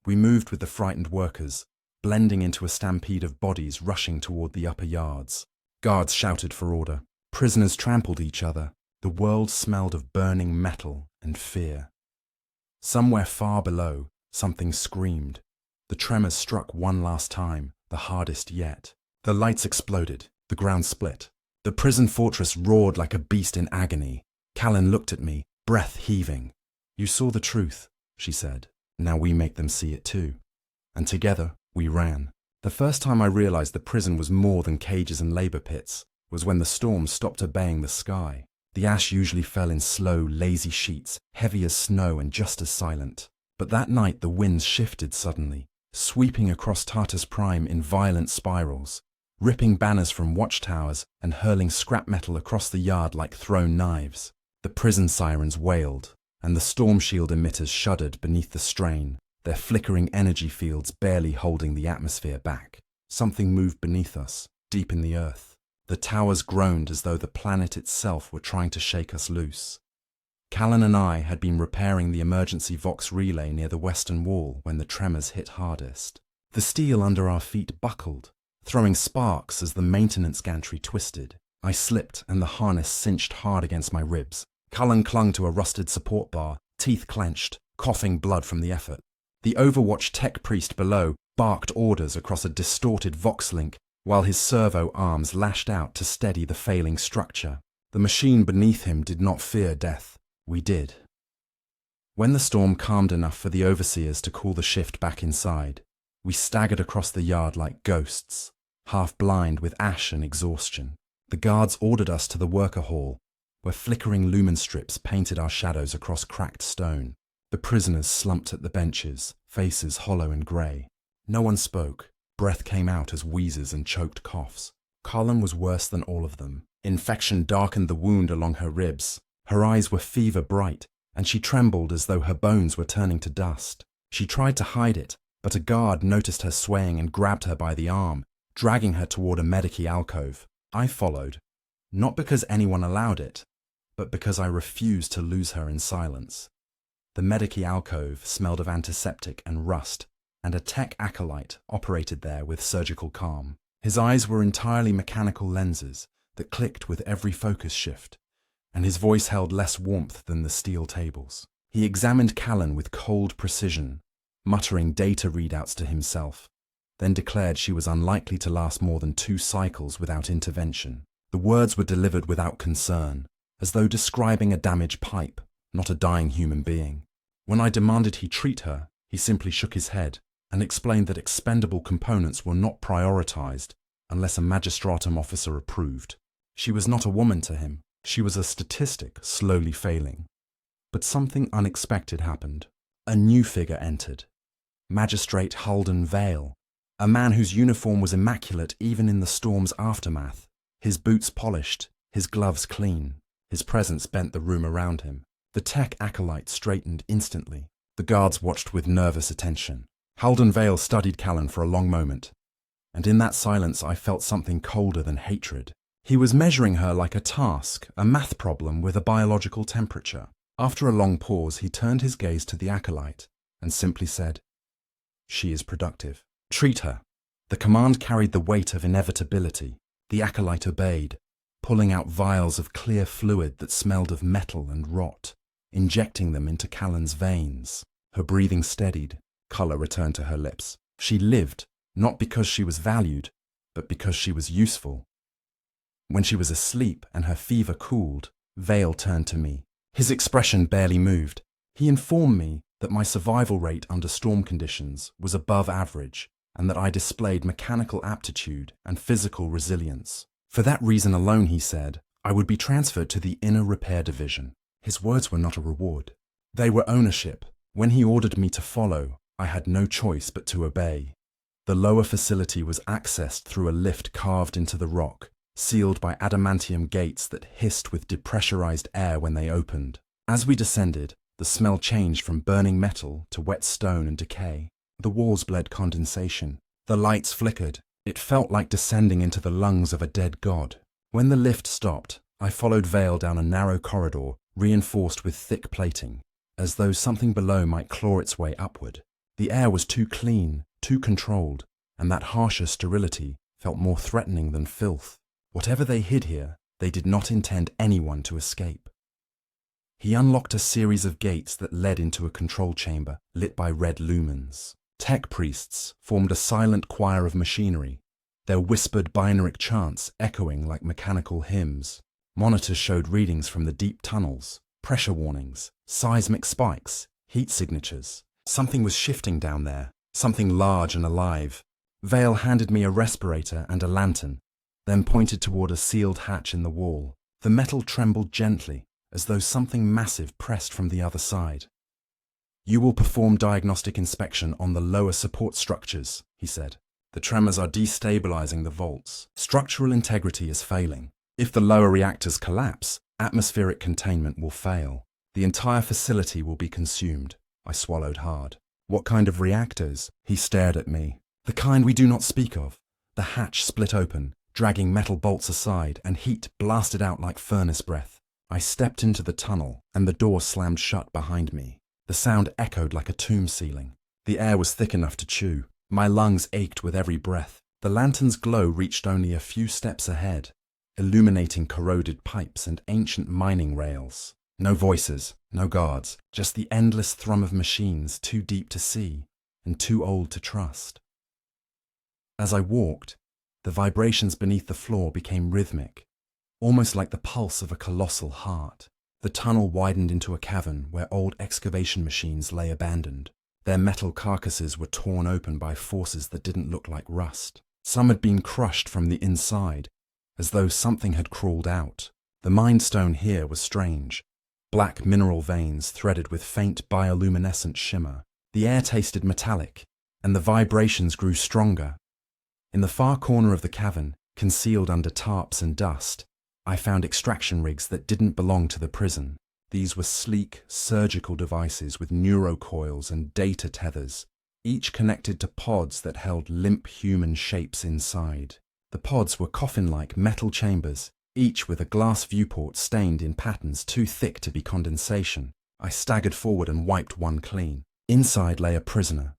We moved with the frightened workers, blending into a stampede of bodies rushing toward the upper yards. Guards shouted for order. Prisoners trampled each other. The world smelled of burning metal and fear. Somewhere far below, something screamed. The tremors struck one last time, the hardest yet. The lights exploded. The ground split. The prison fortress roared like a beast in agony. Callan looked at me, breath heaving. "You saw the truth," she said. "Now we make them see it too." And together, we ran. The first time I realized the prison was more than cages and labor pits was when the storm stopped obeying the sky. The ash usually fell in slow, lazy sheets, heavy as snow and just as silent. But that night the winds shifted suddenly, sweeping across Tartarus Prime in violent spirals, ripping banners from watchtowers and hurling scrap metal across the yard like thrown knives. The prison sirens wailed, and the storm shield emitters shuddered beneath the strain, their flickering energy fields barely holding the atmosphere back. Something moved beneath us, deep in the earth. The towers groaned as though the planet itself were trying to shake us loose. Callan and I had been repairing the emergency Vox relay near the western wall when the tremors hit hardest. The steel under our feet buckled, throwing sparks as the maintenance gantry twisted. I slipped and the harness cinched hard against my ribs. Callan clung to a rusted support bar, teeth clenched, coughing blood from the effort. The Overwatch tech priest below barked orders across a distorted Vox link while his servo arms lashed out to steady the failing structure. The machine beneath him did not fear death. We did. When the storm calmed enough for the overseers to call the shift back inside, we staggered across the yard like ghosts, half blind with ash and exhaustion. The guards ordered us to the worker hall, where flickering lumen strips painted our shadows across cracked stone. The prisoners slumped at the benches, faces hollow and grey. No one spoke. Breath came out as wheezes and choked coughs. Colin was worse than all of them. Infection darkened the wound along her ribs. Her eyes were fever bright, and she trembled as though her bones were turning to dust. She tried to hide it, but a guard noticed her swaying and grabbed her by the arm, dragging her toward a medici alcove. I followed, not because anyone allowed it, but because I refused to lose her in silence. The medici alcove smelled of antiseptic and rust, and a tech acolyte operated there with surgical calm. His eyes were entirely mechanical lenses that clicked with every focus shift, and his voice held less warmth than the steel tables. He examined Callan with cold precision, muttering data readouts to himself, then declared she was unlikely to last more than 2 cycles without intervention. The words were delivered without concern, as though describing a damaged pipe, not a dying human being. When I demanded he treat her, he simply shook his head and explained that expendable components were not prioritized unless a magistratum officer approved. She was not a woman to him. She was a statistic slowly failing. But something unexpected happened. A new figure entered. Magistrate Halden Vale, a man whose uniform was immaculate even in the storm's aftermath, his boots polished, his gloves clean. His presence bent the room around him. The tech acolyte straightened instantly. The guards watched with nervous attention. Halden Vale studied Callan for a long moment, and in that silence I felt something colder than hatred. He was measuring her like a task, a math problem with a biological temperature. After a long pause, he turned his gaze to the acolyte and simply said, "She is productive. Treat her." The command carried the weight of inevitability. The acolyte obeyed, pulling out vials of clear fluid that smelled of metal and rot, injecting them into Callan's veins. Her breathing steadied. Colour returned to her lips. She lived, not because she was valued, but because she was useful. When she was asleep and her fever cooled, Vale turned to me. His expression barely moved. He informed me that my survival rate under storm conditions was above average, and that I displayed mechanical aptitude and physical resilience. For that reason alone, he said, I would be transferred to the inner repair division. His words were not a reward. They were ownership. When he ordered me to follow, I had no choice but to obey. The lower facility was accessed through a lift carved into the rock, sealed by adamantium gates that hissed with depressurized air when they opened. As we descended, the smell changed from burning metal to wet stone and decay. The walls bled condensation. The lights flickered. It felt like descending into the lungs of a dead god. When the lift stopped, I followed Vale down a narrow corridor reinforced with thick plating, as though something below might claw its way upward. The air was too clean, too controlled, and that harsher sterility felt more threatening than filth. Whatever they hid here, they did not intend anyone to escape. He unlocked a series of gates that led into a control chamber lit by red lumens. Tech priests formed a silent choir of machinery, their whispered binaric chants echoing like mechanical hymns. Monitors showed readings from the deep tunnels, pressure warnings, seismic spikes, heat signatures. Something was shifting down there, something large and alive. Vale handed me a respirator and a lantern, then pointed toward a sealed hatch in the wall. The metal trembled gently, as though something massive pressed from the other side. "You will perform diagnostic inspection on the lower support structures," he said. "The tremors are destabilizing the vaults. Structural integrity is failing. If the lower reactors collapse, atmospheric containment will fail. The entire facility will be consumed." I swallowed hard. "What kind of reactors?" He stared at me. "The kind we do not speak of." The hatch split open, dragging metal bolts aside, and heat blasted out like furnace breath. I stepped into the tunnel, and the door slammed shut behind me. The sound echoed like a tomb ceiling. The air was thick enough to chew. My lungs ached with every breath. The lantern's glow reached only a few steps ahead, illuminating corroded pipes and ancient mining rails. No voices, no guards, just the endless thrum of machines too deep to see and too old to trust. As I walked, the vibrations beneath the floor became rhythmic, almost like the pulse of a colossal heart. The tunnel widened into a cavern where old excavation machines lay abandoned. Their metal carcasses were torn open by forces that didn't look like rust. Some had been crushed from the inside, as though something had crawled out. The mindstone here was strange. Black mineral veins threaded with faint bioluminescent shimmer. The air tasted metallic, and the vibrations grew stronger. In the far corner of the cavern, concealed under tarps and dust, I found extraction rigs that didn't belong to the prison. These were sleek, surgical devices with neurocoils and data tethers, each connected to pods that held limp human shapes inside. The pods were coffin-like metal chambers, each with a glass viewport stained in patterns too thick to be condensation. I staggered forward and wiped one clean. Inside lay a prisoner.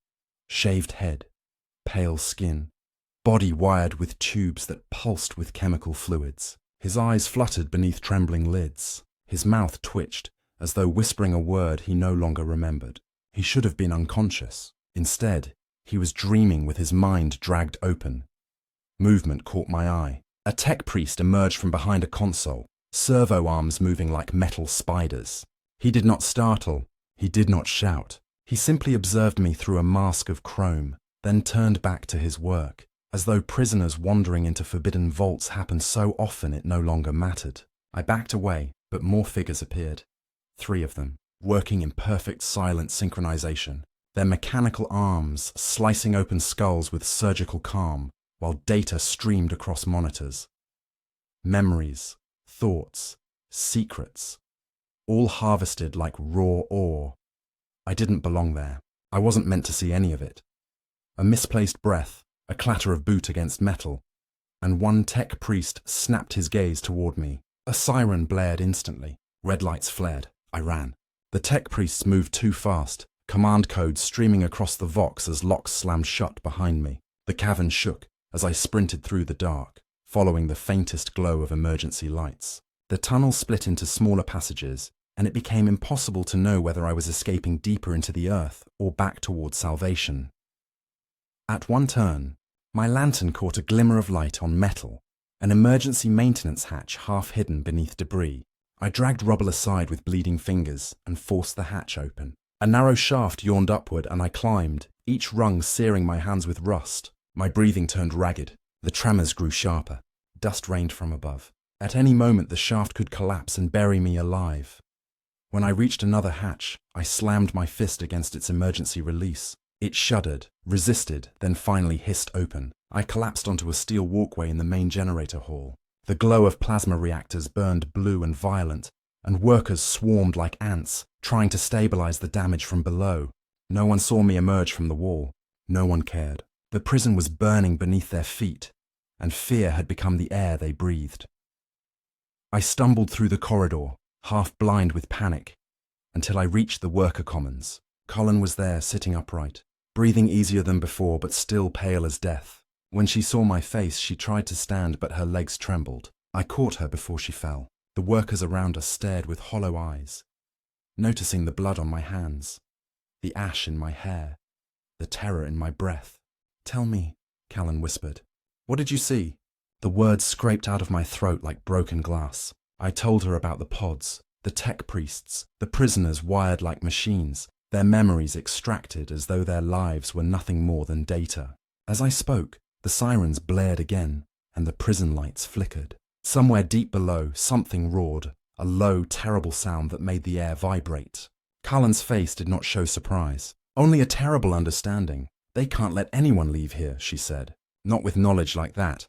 Shaved head, pale skin, body wired with tubes that pulsed with chemical fluids. His eyes fluttered beneath trembling lids. His mouth twitched, as though whispering a word he no longer remembered. He should have been unconscious. Instead, he was dreaming with his mind dragged open. Movement caught my eye. A tech priest emerged from behind a console, servo arms moving like metal spiders. He did not startle. He did not shout. He simply observed me through a mask of chrome, then turned back to his work, as though prisoners wandering into forbidden vaults happened so often it no longer mattered. I backed away, but more figures appeared. 3 of them, working in perfect silent synchronization, their mechanical arms slicing open skulls with surgical calm, while data streamed across monitors. Memories, thoughts, secrets, all harvested like raw ore. I didn't belong there. I wasn't meant to see any of it. A misplaced breath, a clatter of boot against metal, and one tech priest snapped his gaze toward me. A siren blared instantly. Red lights flared. I ran. The tech priests moved too fast, command codes streaming across the Vox as locks slammed shut behind me. The cavern shook as I sprinted through the dark, following the faintest glow of emergency lights. The tunnel split into smaller passages, and it became impossible to know whether I was escaping deeper into the earth or back towards salvation. At one turn, my lantern caught a glimmer of light on metal, an emergency maintenance hatch half hidden beneath debris. I dragged rubble aside with bleeding fingers and forced the hatch open. A narrow shaft yawned upward and I climbed, each rung searing my hands with rust. My breathing turned ragged. The tremors grew sharper. Dust rained from above. At any moment the shaft could collapse and bury me alive. When I reached another hatch, I slammed my fist against its emergency release. It shuddered, resisted, then finally hissed open. I collapsed onto a steel walkway in the main generator hall. The glow of plasma reactors burned blue and violent, and workers swarmed like ants, trying to stabilize the damage from below. No one saw me emerge from the wall. No one cared. The prison was burning beneath their feet, and fear had become the air they breathed. I stumbled through the corridor, half blind with panic, until I reached the worker commons. Colin was there, sitting upright, breathing easier than before, but still pale as death. When she saw my face, she tried to stand, but her legs trembled. I caught her before she fell. The workers around us stared with hollow eyes, noticing the blood on my hands, the ash in my hair, the terror in my breath. "Tell me," Callan whispered. "What did you see?" The words scraped out of my throat like broken glass. I told her about the pods, the tech priests, the prisoners wired like machines, their memories extracted as though their lives were nothing more than data. As I spoke, the sirens blared again, and the prison lights flickered. Somewhere deep below, something roared, a low, terrible sound that made the air vibrate. Callan's face did not show surprise, only a terrible understanding. "They can't let anyone leave here," she said. "Not with knowledge like that."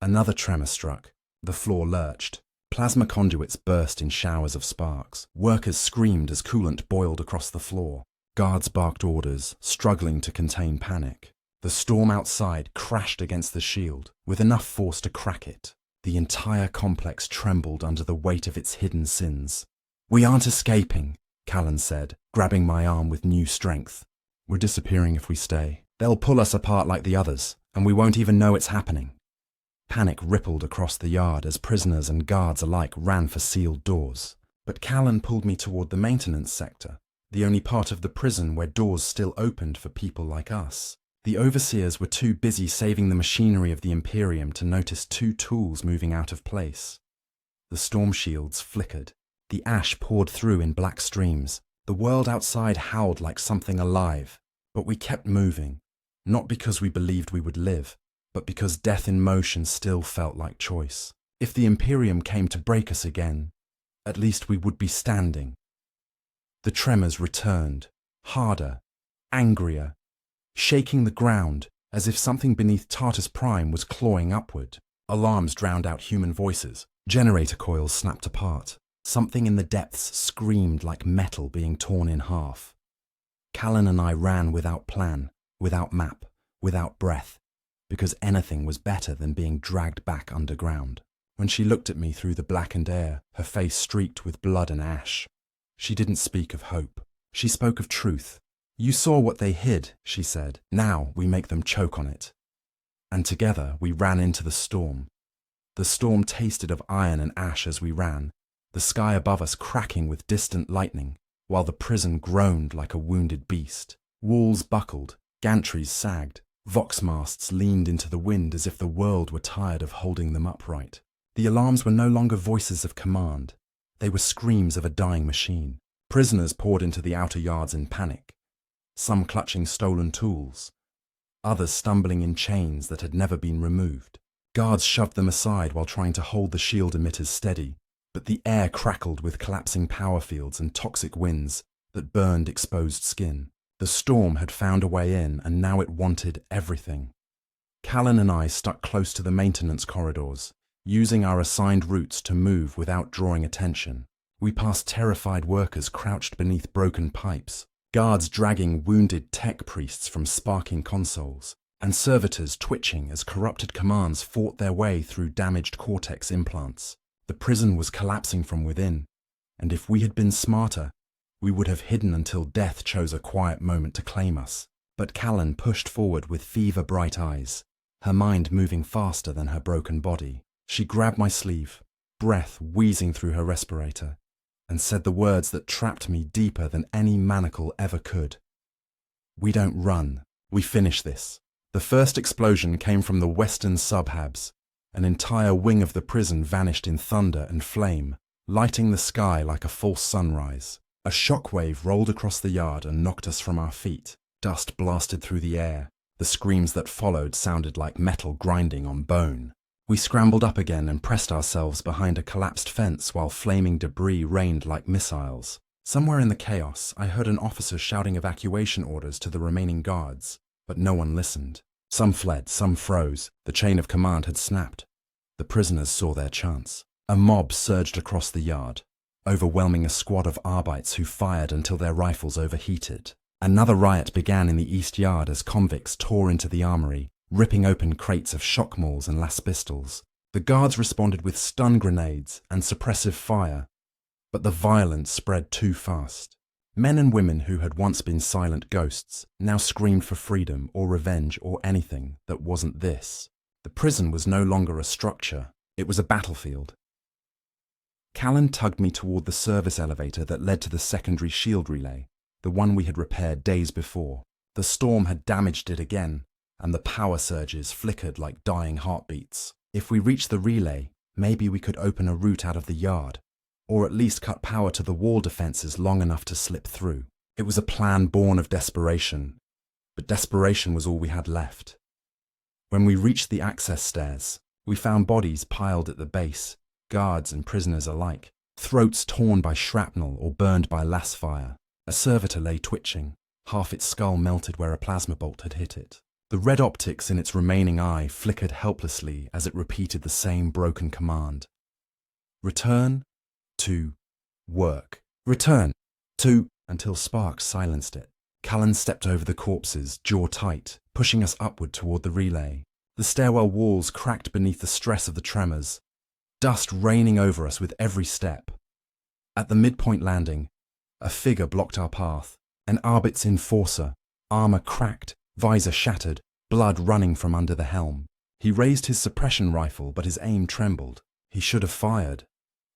Another tremor struck. The floor lurched. Plasma conduits burst in showers of sparks. Workers screamed as coolant boiled across the floor. Guards barked orders, struggling to contain panic. The storm outside crashed against the shield, with enough force to crack it. The entire complex trembled under the weight of its hidden sins. "We aren't escaping," Callan said, grabbing my arm with new strength. "We're disappearing if we stay. They'll pull us apart like the others, and we won't even know it's happening." Panic rippled across the yard as prisoners and guards alike ran for sealed doors. But Callan pulled me toward the maintenance sector, the only part of the prison where doors still opened for people like us. The overseers were too busy saving the machinery of the Imperium to notice 2 tools moving out of place. The storm shields flickered. The ash poured through in black streams. The world outside howled like something alive. But we kept moving, not because we believed we would live, but because death in motion still felt like choice. If the Imperium came to break us again, at least we would be standing. The tremors returned, harder, angrier, shaking the ground as if something beneath Tartarus Prime was clawing upward. Alarms drowned out human voices. Generator coils snapped apart. Something in the depths screamed like metal being torn in half. Callan and I ran without plan, without map, without breath, because anything was better than being dragged back underground. When she looked at me through the blackened air, her face streaked with blood and ash. She didn't speak of hope. She spoke of truth. "You saw what they hid," she said. "Now we make them choke on it." And together we ran into the storm. The storm tasted of iron and ash as we ran, the sky above us cracking with distant lightning, while the prison groaned like a wounded beast. Walls buckled, gantries sagged, vox masts leaned into the wind as if the world were tired of holding them upright. The alarms were no longer voices of command. They were screams of a dying machine. Prisoners poured into the outer yards in panic, some clutching stolen tools, others stumbling in chains that had never been removed. Guards shoved them aside while trying to hold the shield emitters steady, but the air crackled with collapsing power fields and toxic winds that burned exposed skin. The storm had found a way in, and now it wanted everything. Callan and I stuck close to the maintenance corridors, using our assigned routes to move without drawing attention. We passed terrified workers crouched beneath broken pipes, guards dragging wounded tech priests from sparking consoles, and servitors twitching as corrupted commands fought their way through damaged cortex implants. The prison was collapsing from within, and if we had been smarter, we would have hidden until death chose a quiet moment to claim us. But Callan pushed forward with fever-bright eyes, her mind moving faster than her broken body. She grabbed my sleeve, breath wheezing through her respirator, and said the words that trapped me deeper than any manacle ever could. "We don't run. We finish this." The first explosion came from the western subhabs. An entire wing of the prison vanished in thunder and flame, lighting the sky like a false sunrise. A shockwave rolled across the yard and knocked us from our feet. Dust blasted through the air. The screams that followed sounded like metal grinding on bone. We scrambled up again and pressed ourselves behind a collapsed fence while flaming debris rained like missiles. Somewhere in the chaos, I heard an officer shouting evacuation orders to the remaining guards, but no one listened. Some fled, some froze. The chain of command had snapped. The prisoners saw their chance. A mob surged across the yard, overwhelming a squad of Arbites who fired until their rifles overheated. Another riot began in the east yard as convicts tore into the armory, ripping open crates of shock mauls and las pistols. The guards responded with stun grenades and suppressive fire, but the violence spread too fast. Men and women who had once been silent ghosts now screamed for freedom or revenge or anything that wasn't this. The prison was no longer a structure, it was a battlefield. Callan tugged me toward the service elevator that led to the secondary shield relay, the one we had repaired days before. The storm had damaged it again, and the power surges flickered like dying heartbeats. If we reached the relay, maybe we could open a route out of the yard, or at least cut power to the wall defenses long enough to slip through. It was a plan born of desperation, but desperation was all we had left. When we reached the access stairs, we found bodies piled at the base, guards and prisoners alike, throats torn by shrapnel or burned by las fire. A servitor lay twitching, half its skull melted where a plasma bolt had hit it. The red optics in its remaining eye flickered helplessly as it repeated the same broken command. Return to work. Return to, until sparks silenced it. Callan stepped over the corpses, jaw tight, pushing us upward toward the relay. The stairwell walls cracked beneath the stress of the tremors, dust raining over us with every step. At the midpoint landing, a figure blocked our path, an Arbit's enforcer, armor cracked, visor shattered, blood running from under the helm. He raised his suppression rifle, but his aim trembled. He should have fired,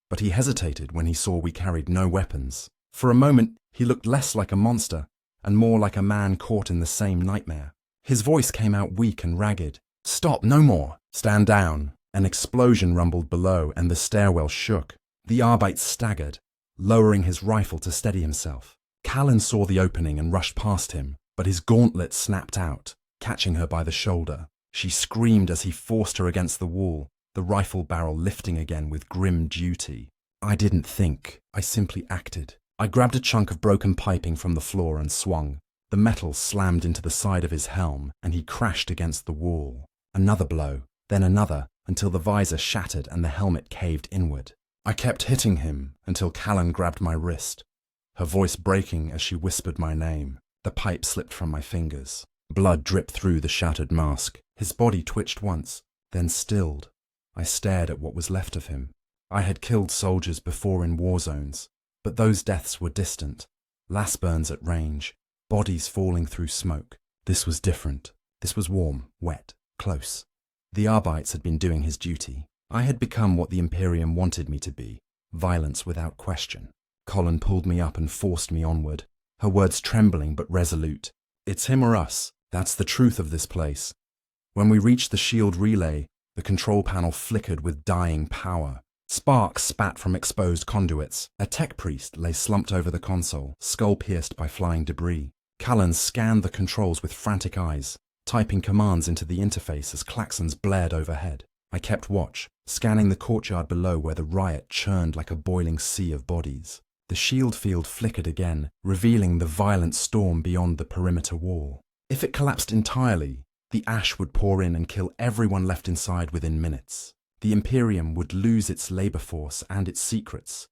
but he hesitated when he saw we carried no weapons. For a moment, he looked less like a monster and more like a man caught in the same nightmare. His voice came out weak and ragged. "Stop, no more. Stand down. An explosion rumbled below and the stairwell shook. The Arbite staggered, lowering his rifle to steady himself. Callan saw the opening and rushed past him, but his gauntlet snapped out, catching her by the shoulder. She screamed as he forced her against the wall, the rifle barrel lifting again with grim duty. I didn't think, I simply acted. I grabbed a chunk of broken piping from the floor and swung. The metal slammed into the side of his helm, and he crashed against the wall. Another blow, then another, until the visor shattered and the helmet caved inward. I kept hitting him until Callan grabbed my wrist, her voice breaking as she whispered my name. The pipe slipped from my fingers. Blood dripped through the shattered mask. His body twitched once, then stilled. I stared at what was left of him. I had killed soldiers before in war zones, but those deaths were distant. Las burns at range, bodies falling through smoke. This was different. This was warm, wet, close. The Arbites had been doing his duty. I had become what the Imperium wanted me to be, violence without question. Colin pulled me up and forced me onward, her words trembling but resolute. It's him or us. That's the truth of this place. When we reached the shield relay, the control panel flickered with dying power. Sparks spat from exposed conduits. A tech priest lay slumped over the console, skull pierced by flying debris. Callan scanned the controls with frantic eyes, typing commands into the interface as klaxons blared overhead. I kept watch, scanning the courtyard below where the riot churned like a boiling sea of bodies. The shield field flickered again, revealing the violent storm beyond the perimeter wall. If it collapsed entirely, the ash would pour in and kill everyone left inside within minutes. The Imperium would lose its labor force and its secrets,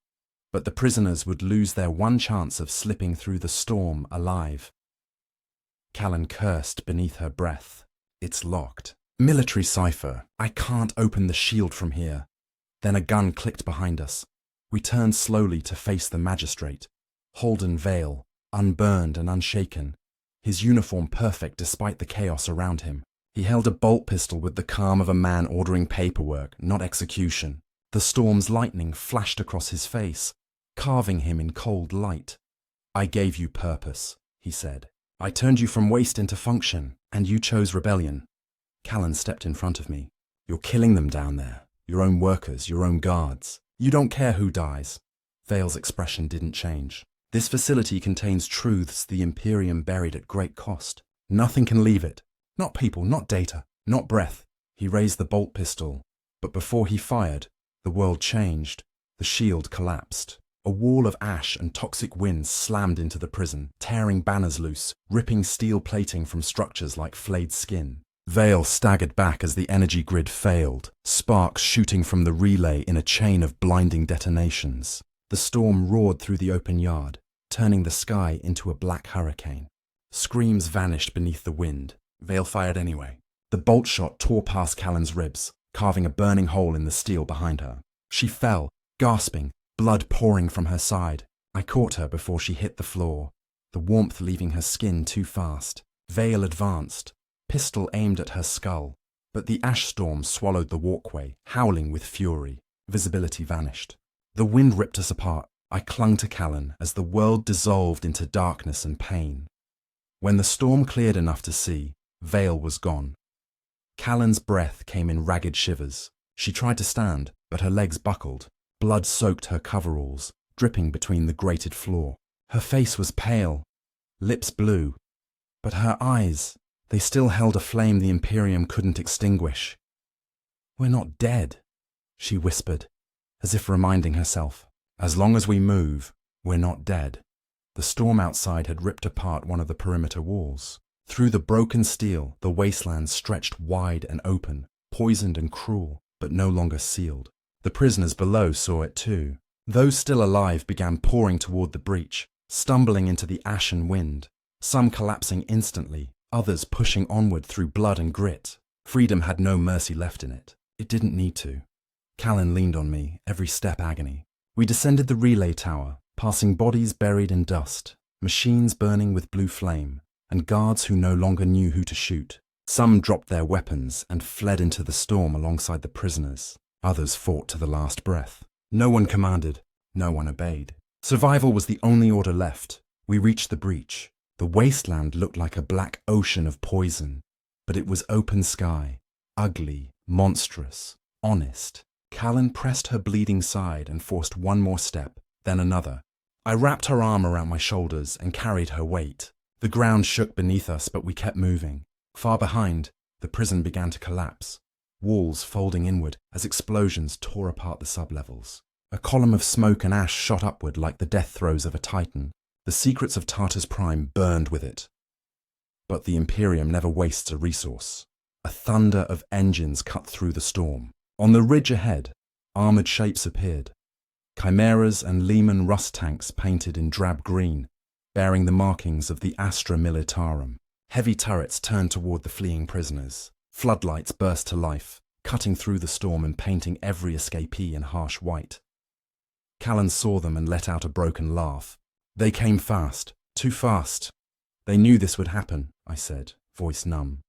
but the prisoners would lose their one chance of slipping through the storm alive. Callan cursed beneath her breath. It's locked. Military cipher. I can't open the shield from here. Then a gun clicked behind us. We turned slowly to face the magistrate. Holden Vale, unburned and unshaken, his uniform perfect despite the chaos around him. He held a bolt pistol with the calm of a man ordering paperwork, not execution. The storm's lightning flashed across his face, carving him in cold light. I gave you purpose, he said. I turned you from waste into function, and you chose rebellion. Callan stepped in front of me. You're killing them down there, your own workers, your own guards. You don't care who dies. Vale's expression didn't change. This facility contains truths the Imperium buried at great cost. Nothing can leave it. Not people, not data, not breath. He raised the bolt pistol, but before he fired, the world changed. The shield collapsed. A wall of ash and toxic winds slammed into the prison, tearing banners loose, ripping steel plating from structures like flayed skin. Vale staggered back as the energy grid failed, sparks shooting from the relay in a chain of blinding detonations. The storm roared through the open yard, turning the sky into a black hurricane. Screams vanished beneath the wind. Vale fired anyway. The bolt shot tore past Callan's ribs, carving a burning hole in the steel behind her. She fell, gasping, blood pouring from her side. I caught her before she hit the floor, the warmth leaving her skin too fast. Vale advanced, pistol aimed at her skull, but the ash storm swallowed the walkway, howling with fury. Visibility vanished. The wind ripped us apart. I clung to Callan as the world dissolved into darkness and pain. When the storm cleared enough to see, Vale was gone. Callan's breath came in ragged shivers. She tried to stand, but her legs buckled. Blood soaked her coveralls, dripping between the grated floor. Her face was pale, lips blue, but her eyes, they still held a flame the Imperium couldn't extinguish. We're not dead, she whispered, as if reminding herself. As long as we move, we're not dead. The storm outside had ripped apart one of the perimeter walls. Through the broken steel, the wasteland stretched wide and open, poisoned and cruel, but no longer sealed. The prisoners below saw it too. Those still alive began pouring toward the breach, stumbling into the ashen wind, some collapsing instantly, others pushing onward through blood and grit. Freedom had no mercy left in it. It didn't need to. Callan leaned on me, every step agony. We descended the relay tower, passing bodies buried in dust, machines burning with blue flame, and guards who no longer knew who to shoot. Some dropped their weapons and fled into the storm alongside the prisoners. Others fought to the last breath. No one commanded, no one obeyed. Survival was the only order left. We reached the breach. The wasteland looked like a black ocean of poison, but it was open sky, ugly, monstrous. honest. Callan pressed her bleeding side and forced one more step, then another. I wrapped her arm around my shoulders and carried her weight. The ground shook beneath us, but we kept moving. Far behind, the prison began to collapse, walls folding inward as explosions tore apart the sublevels. A column of smoke and ash shot upward like the death throes of a titan. The secrets of Tartar's Prime burned with it. But the Imperium never wastes a resource. A thunder of engines cut through the storm. On the ridge ahead, armoured shapes appeared. Chimeras and Lehman rust tanks painted in drab green, bearing the markings of the Astra Militarum. Heavy turrets turned toward the fleeing prisoners. Floodlights burst to life, cutting through the storm and painting every escapee in harsh white. Callan saw them and let out a broken laugh. They came fast, too fast. They knew this would happen, I said, voice numb.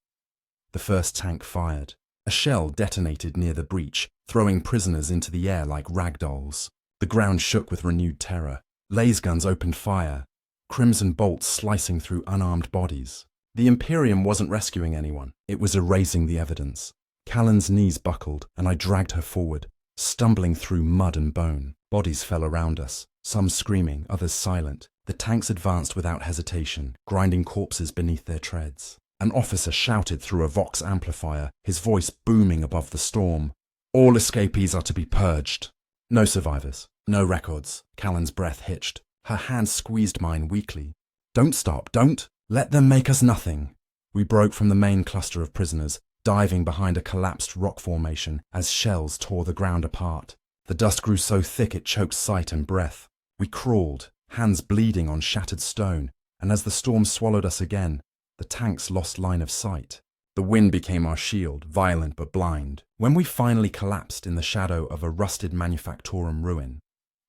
The first tank fired. A shell detonated near the breach, throwing prisoners into the air like ragdolls. The ground shook with renewed terror. Laser guns opened fire, crimson bolts slicing through unarmed bodies. The Imperium wasn't rescuing anyone. It was erasing the evidence. Callan's knees buckled, and I dragged her forward, stumbling through mud and bone. Bodies fell around us, some screaming, others silent. The tanks advanced without hesitation, grinding corpses beneath their treads. An officer shouted through a Vox amplifier, his voice booming above the storm. All escapees are to be purged. No survivors, no records. Callan's breath hitched. Her hand squeezed mine weakly. Don't stop, don't! Let them make us nothing. We broke from the main cluster of prisoners, diving behind a collapsed rock formation as shells tore the ground apart. The dust grew so thick it choked sight and breath. We crawled, hands bleeding on shattered stone, and as the storm swallowed us again, the tanks lost line of sight. The wind became our shield, violent but blind. When we finally collapsed in the shadow of a rusted manufactorum ruin,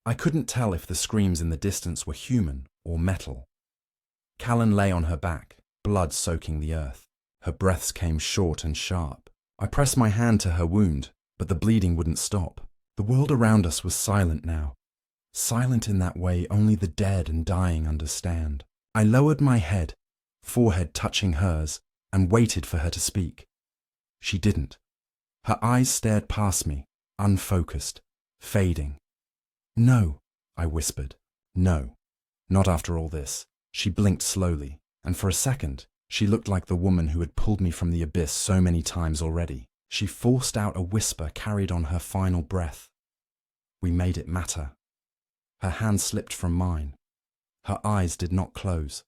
I couldn't tell if the screams in the distance were human or metal. Callan lay on her back, blood soaking the earth. Her breaths came short and sharp. I pressed my hand to her wound, but the bleeding wouldn't stop. The world around us was silent now. Silent in that way only the dead and dying understand. I lowered my head, forehead touching hers, and waited for her to speak. She didn't. Her eyes stared past me, unfocused, fading. No, I whispered. No, not after all this. She blinked slowly, and for a second, she looked like the woman who had pulled me from the abyss so many times already. She forced out a whisper carried on her final breath. We made it matter. Her hand slipped from mine. Her eyes did not close.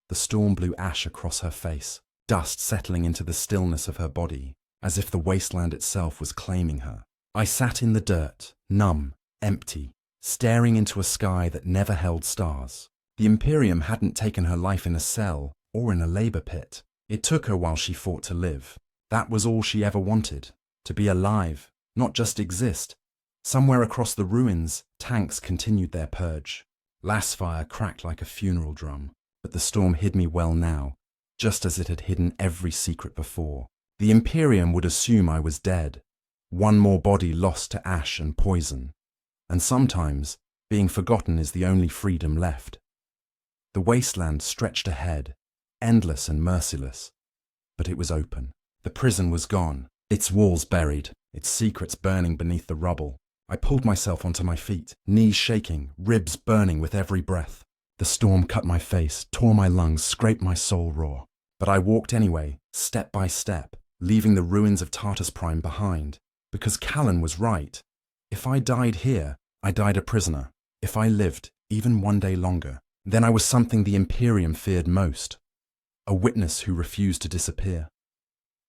The storm blew ash across her face, dust settling into the stillness of her body, as if the wasteland itself was claiming her. I sat in the dirt, numb, empty, staring into a sky that never held stars. The Imperium hadn't taken her life in a cell or in a labor pit. It took her while she fought to live. That was all she ever wanted, to be alive, not just exist. Somewhere across the ruins, tanks continued their purge. Lasfire cracked like a funeral drum, but the storm hid me well now, just as it had hidden every secret before. The Imperium would assume I was dead, one more body lost to ash and poison. And sometimes, being forgotten is the only freedom left. The wasteland stretched ahead, endless and merciless, but it was open. The prison was gone, its walls buried, its secrets burning beneath the rubble. I pulled myself onto my feet, knees shaking, ribs burning with every breath. The storm cut my face, tore my lungs, scraped my soul raw. But I walked anyway, step by step, leaving the ruins of Tartar's Prime behind. Because Callan was right. If I died here, I died a prisoner. If I lived, even one day longer, then I was something the Imperium feared most. A witness who refused to disappear.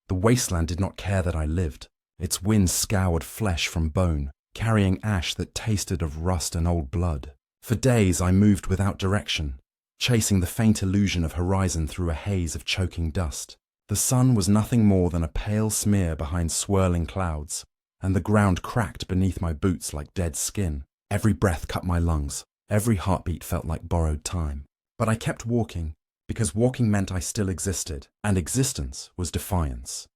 The wasteland did not care that I lived. Its wind scoured flesh from bone, carrying ash that tasted of rust and old blood. For days I moved without direction, chasing the faint illusion of horizon through a haze of choking dust. The sun was nothing more than a pale smear behind swirling clouds, and the ground cracked beneath my boots like dead skin. Every breath cut my lungs. Every heartbeat felt like borrowed time. But I kept walking, because walking meant I still existed, and existence was defiance.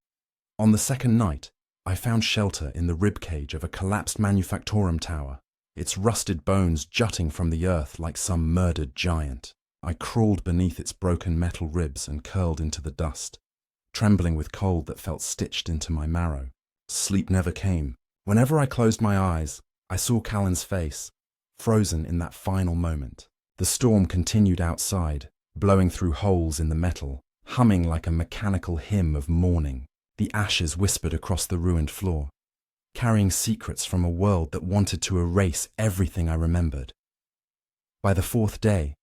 On the second night, I found shelter in the ribcage of a collapsed manufactorum tower, its rusted bones jutting from the earth like some murdered giant. I crawled beneath its broken metal ribs and curled into the dust, trembling with cold that felt stitched into my marrow. Sleep never came. Whenever I closed my eyes, I saw Callan's face, frozen in that final moment. The storm continued outside, blowing through holes in the metal, humming like a mechanical hymn of mourning. The ashes whispered across the ruined floor, carrying secrets from a world that wanted to erase everything I remembered. By the fourth day,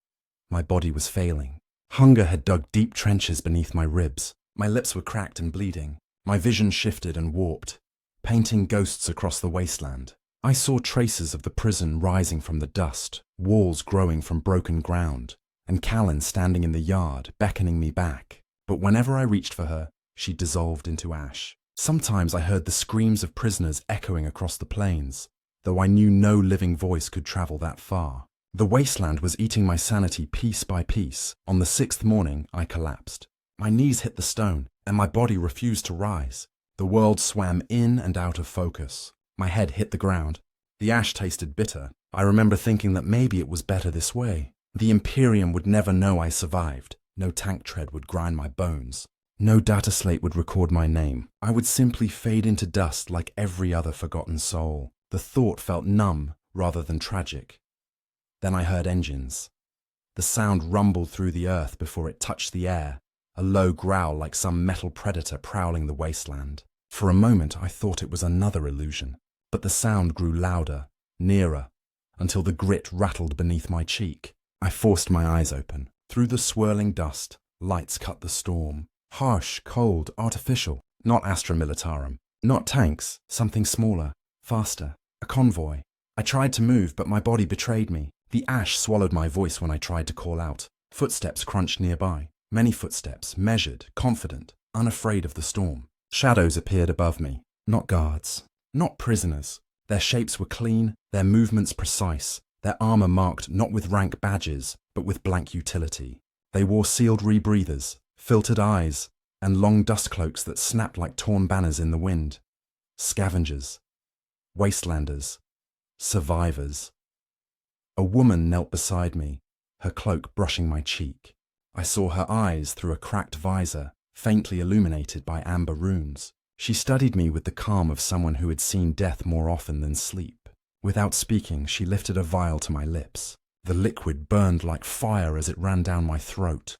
my body was failing. Hunger had dug deep trenches beneath my ribs. My lips were cracked and bleeding. My vision shifted and warped, painting ghosts across the wasteland. I saw traces of the prison rising from the dust, walls growing from broken ground, and Callan standing in the yard, beckoning me back. But whenever I reached for her, she dissolved into ash. Sometimes I heard the screams of prisoners echoing across the plains, though I knew no living voice could travel that far. The wasteland was eating my sanity piece by piece. On the sixth morning, I collapsed. My knees hit the stone, and my body refused to rise. The world swam in and out of focus. My head hit the ground. The ash tasted bitter. I remember thinking that maybe it was better this way. The Imperium would never know I survived. No tank tread would grind my bones. No data slate would record my name. I would simply fade into dust like every other forgotten soul. The thought felt numb rather than tragic. Then I heard engines. The sound rumbled through the earth before it touched the air, a low growl like some metal predator prowling the wasteland. For a moment I thought it was another illusion, but the sound grew louder, nearer, until the grit rattled beneath my cheek. I forced my eyes open. Through the swirling dust, lights cut the storm. Harsh, cold, artificial. Not Astra Militarum. Not tanks. Something smaller, faster. A convoy. I tried to move, but my body betrayed me. The ash swallowed my voice when I tried to call out. Footsteps crunched nearby. Many footsteps, measured, confident, unafraid of the storm. Shadows appeared above me. Not guards. Not prisoners. Their shapes were clean, their movements precise, their armor marked not with rank badges, but with blank utility. They wore sealed rebreathers, filtered eyes, and long dust cloaks that snapped like torn banners in the wind. Scavengers. Wastelanders. Survivors. A woman knelt beside me, her cloak brushing my cheek. I saw her eyes through a cracked visor, faintly illuminated by amber runes. She studied me with the calm of someone who had seen death more often than sleep. Without speaking, she lifted a vial to my lips. The liquid burned like fire as it ran down my throat.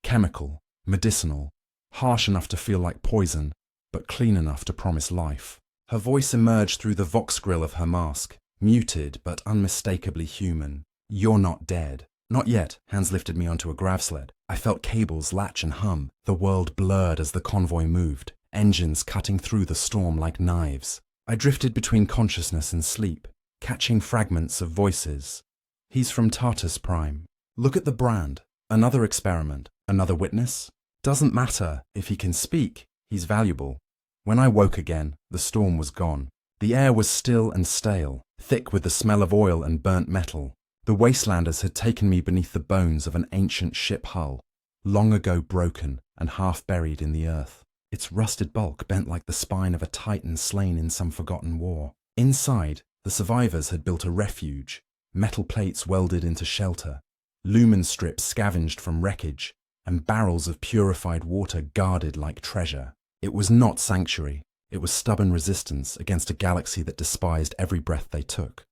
Chemical, medicinal, harsh enough to feel like poison, but clean enough to promise life. Her voice emerged through the vox grill of her mask, muted but unmistakably human. "You're not dead." Not yet. Hands lifted me onto a grav sled. I felt cables latch and hum. The world blurred as the convoy moved, engines cutting through the storm like knives. I drifted between consciousness and sleep, catching fragments of voices. "He's from Tartarus Prime. Look at the brand. Another experiment. Another witness. Doesn't matter if he can speak. He's valuable." When I woke again, the storm was gone. The air was still and stale, thick with the smell of oil and burnt metal. The wastelanders had taken me beneath the bones of an ancient ship hull, long ago broken and half buried in the earth. Its rusted bulk bent like the spine of a titan slain in some forgotten war. Inside, the survivors had built a refuge, metal plates welded into shelter, lumen strips scavenged from wreckage, and barrels of purified water guarded like treasure. It was not sanctuary. It was stubborn resistance against a galaxy that despised every breath they took.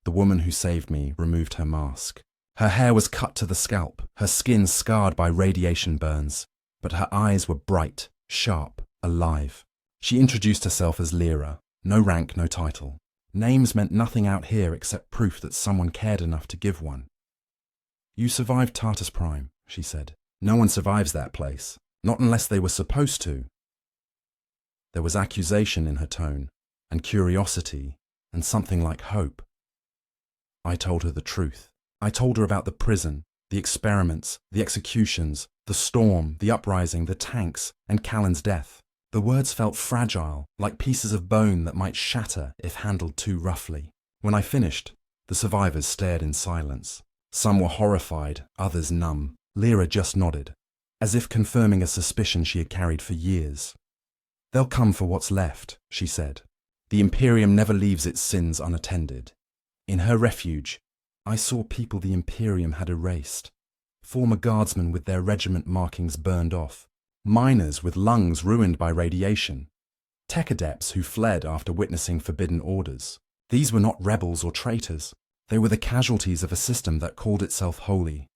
The woman who saved me removed her mask. Her hair was cut to the scalp, her skin scarred by radiation burns, but her eyes were bright, sharp, alive. She introduced herself as Lyra. No rank, no title. Names meant nothing out here except proof that someone cared enough to give one. "You survived Tartarus Prime," she said. "No one survives that place. Not unless they were supposed to." There was accusation in her tone, and curiosity, and something like hope. I told her the truth. I told her about the prison, the experiments, the executions, the storm, the uprising, the tanks, and Callan's death. The words felt fragile, like pieces of bone that might shatter if handled too roughly. When I finished, the survivors stared in silence. Some were horrified, others numb. Lyra just nodded, as if confirming a suspicion she had carried for years. "They'll come for what's left," she said. "The Imperium never leaves its sins unattended." In her refuge, I saw people the Imperium had erased. Former guardsmen with their regiment markings burned off. Miners with lungs ruined by radiation. tech adepts who fled after witnessing forbidden orders. These were not rebels or traitors. They were the casualties of a system that called itself holy.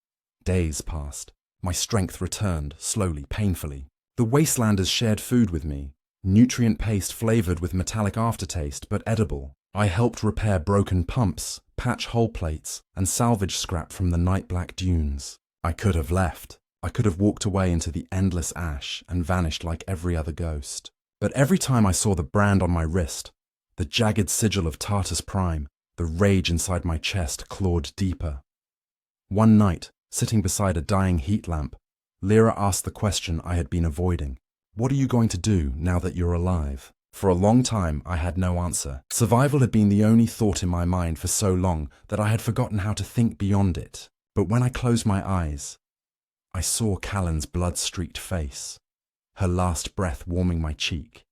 Days passed. My strength returned, slowly, painfully. The wastelanders shared food with me, nutrient paste flavored with metallic aftertaste but edible. I helped repair broken pumps, patch hull plates, and salvage scrap from the night-black dunes. I could have left. I could have walked away into the endless ash and vanished like every other ghost. But every time I saw the brand on my wrist, the jagged sigil of Tartus Prime, the rage inside my chest clawed deeper. One night, sitting beside a dying heat lamp, Lyra asked the question I had been avoiding. What are you going to do now that you're alive? For a long time, I had no answer. Survival had been the only thought in my mind for so long that I had forgotten how to think beyond it. But when I closed my eyes, I saw Callan's blood-streaked face, her last breath warming my cheek,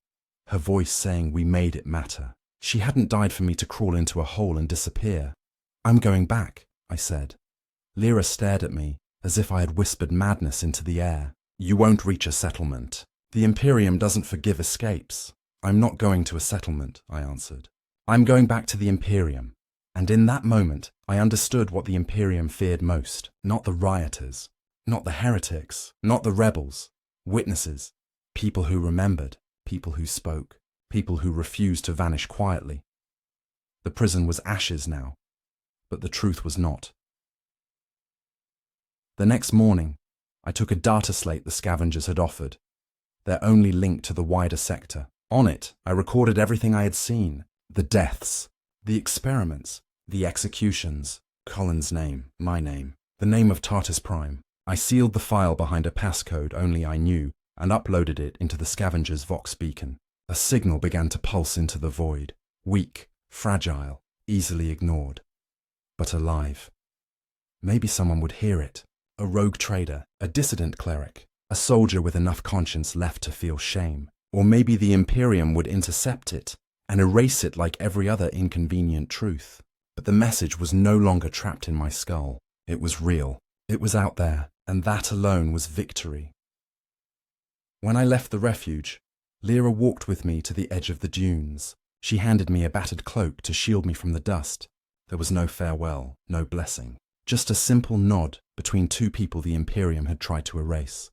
her voice saying we made it matter. She hadn't died for me to crawl into a hole and disappear. I'm going back, I said. Lyra stared at me, as if I had whispered madness into the air. You won't reach a settlement. The Imperium doesn't forgive escapes. I'm not going to a settlement, I answered. I'm going back to the Imperium. And in that moment, I understood what the Imperium feared most. Not the rioters, not the heretics, not the rebels. Witnesses, people who remembered, people who spoke, people who refused to vanish quietly. The prison was ashes now, but the truth was not. The next morning, I took a data slate the scavengers had offered, their only link to the wider sector. On it, I recorded everything I had seen, the deaths, the experiments, the executions, Colin's name, my name, the name of Tartus Prime. I sealed the file behind a passcode only I knew and uploaded it into the scavenger's Vox beacon. A signal began to pulse into the void, weak, fragile, easily ignored, but alive. Maybe someone would hear it. A rogue trader, a dissident cleric, a soldier with enough conscience left to feel shame. Or maybe the Imperium would intercept it and erase it like every other inconvenient truth. But the message was no longer trapped in my skull. It was real. It was out there, and that alone was victory. When I left the refuge, Lyra walked with me to the edge of the dunes. She handed me a battered cloak to shield me from the dust. There was no farewell, no blessing. Just a simple nod between two people the Imperium had tried to erase.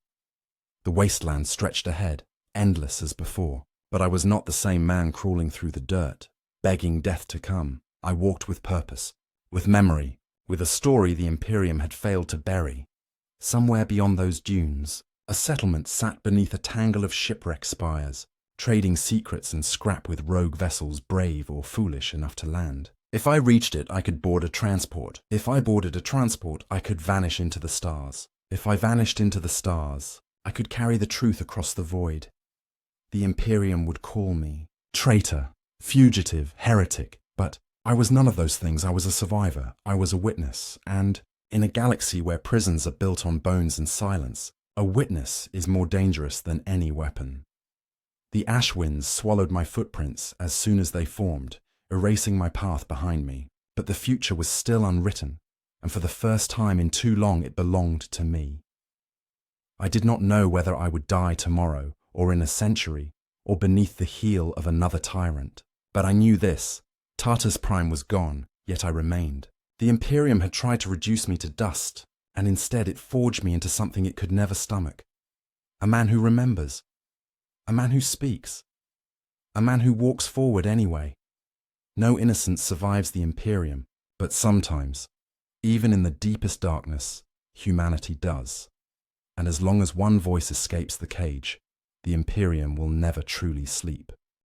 The wasteland stretched ahead, endless as before, but I was not the same man crawling through the dirt, begging death to come. I walked with purpose, with memory, with a story the Imperium had failed to bury. Somewhere beyond those dunes, a settlement sat beneath a tangle of shipwreck spires, trading secrets and scrap with rogue vessels brave or foolish enough to land. If I reached it, I could board a transport. If I boarded a transport, I could vanish into the stars. If I vanished into the stars, I could carry the truth across the void. The Imperium would call me traitor, fugitive, heretic, but I was none of those things. I was a survivor. I was a witness, and in a galaxy where prisons are built on bones and silence, a witness is more dangerous than any weapon. The ash winds swallowed my footprints as soon as they formed, erasing my path behind me. But the future was still unwritten, and for the first time in too long it belonged to me. I did not know whether I would die tomorrow, or in a century, or beneath the heel of another tyrant. But I knew this: Tartus Prime was gone, yet I remained. The Imperium had tried to reduce me to dust, and instead it forged me into something it could never stomach. A man who remembers. A man who speaks. A man who walks forward anyway. No innocence survives the Imperium, but sometimes, even in the deepest darkness, humanity does. And as long as one voice escapes the cage, the Imperium will never truly sleep.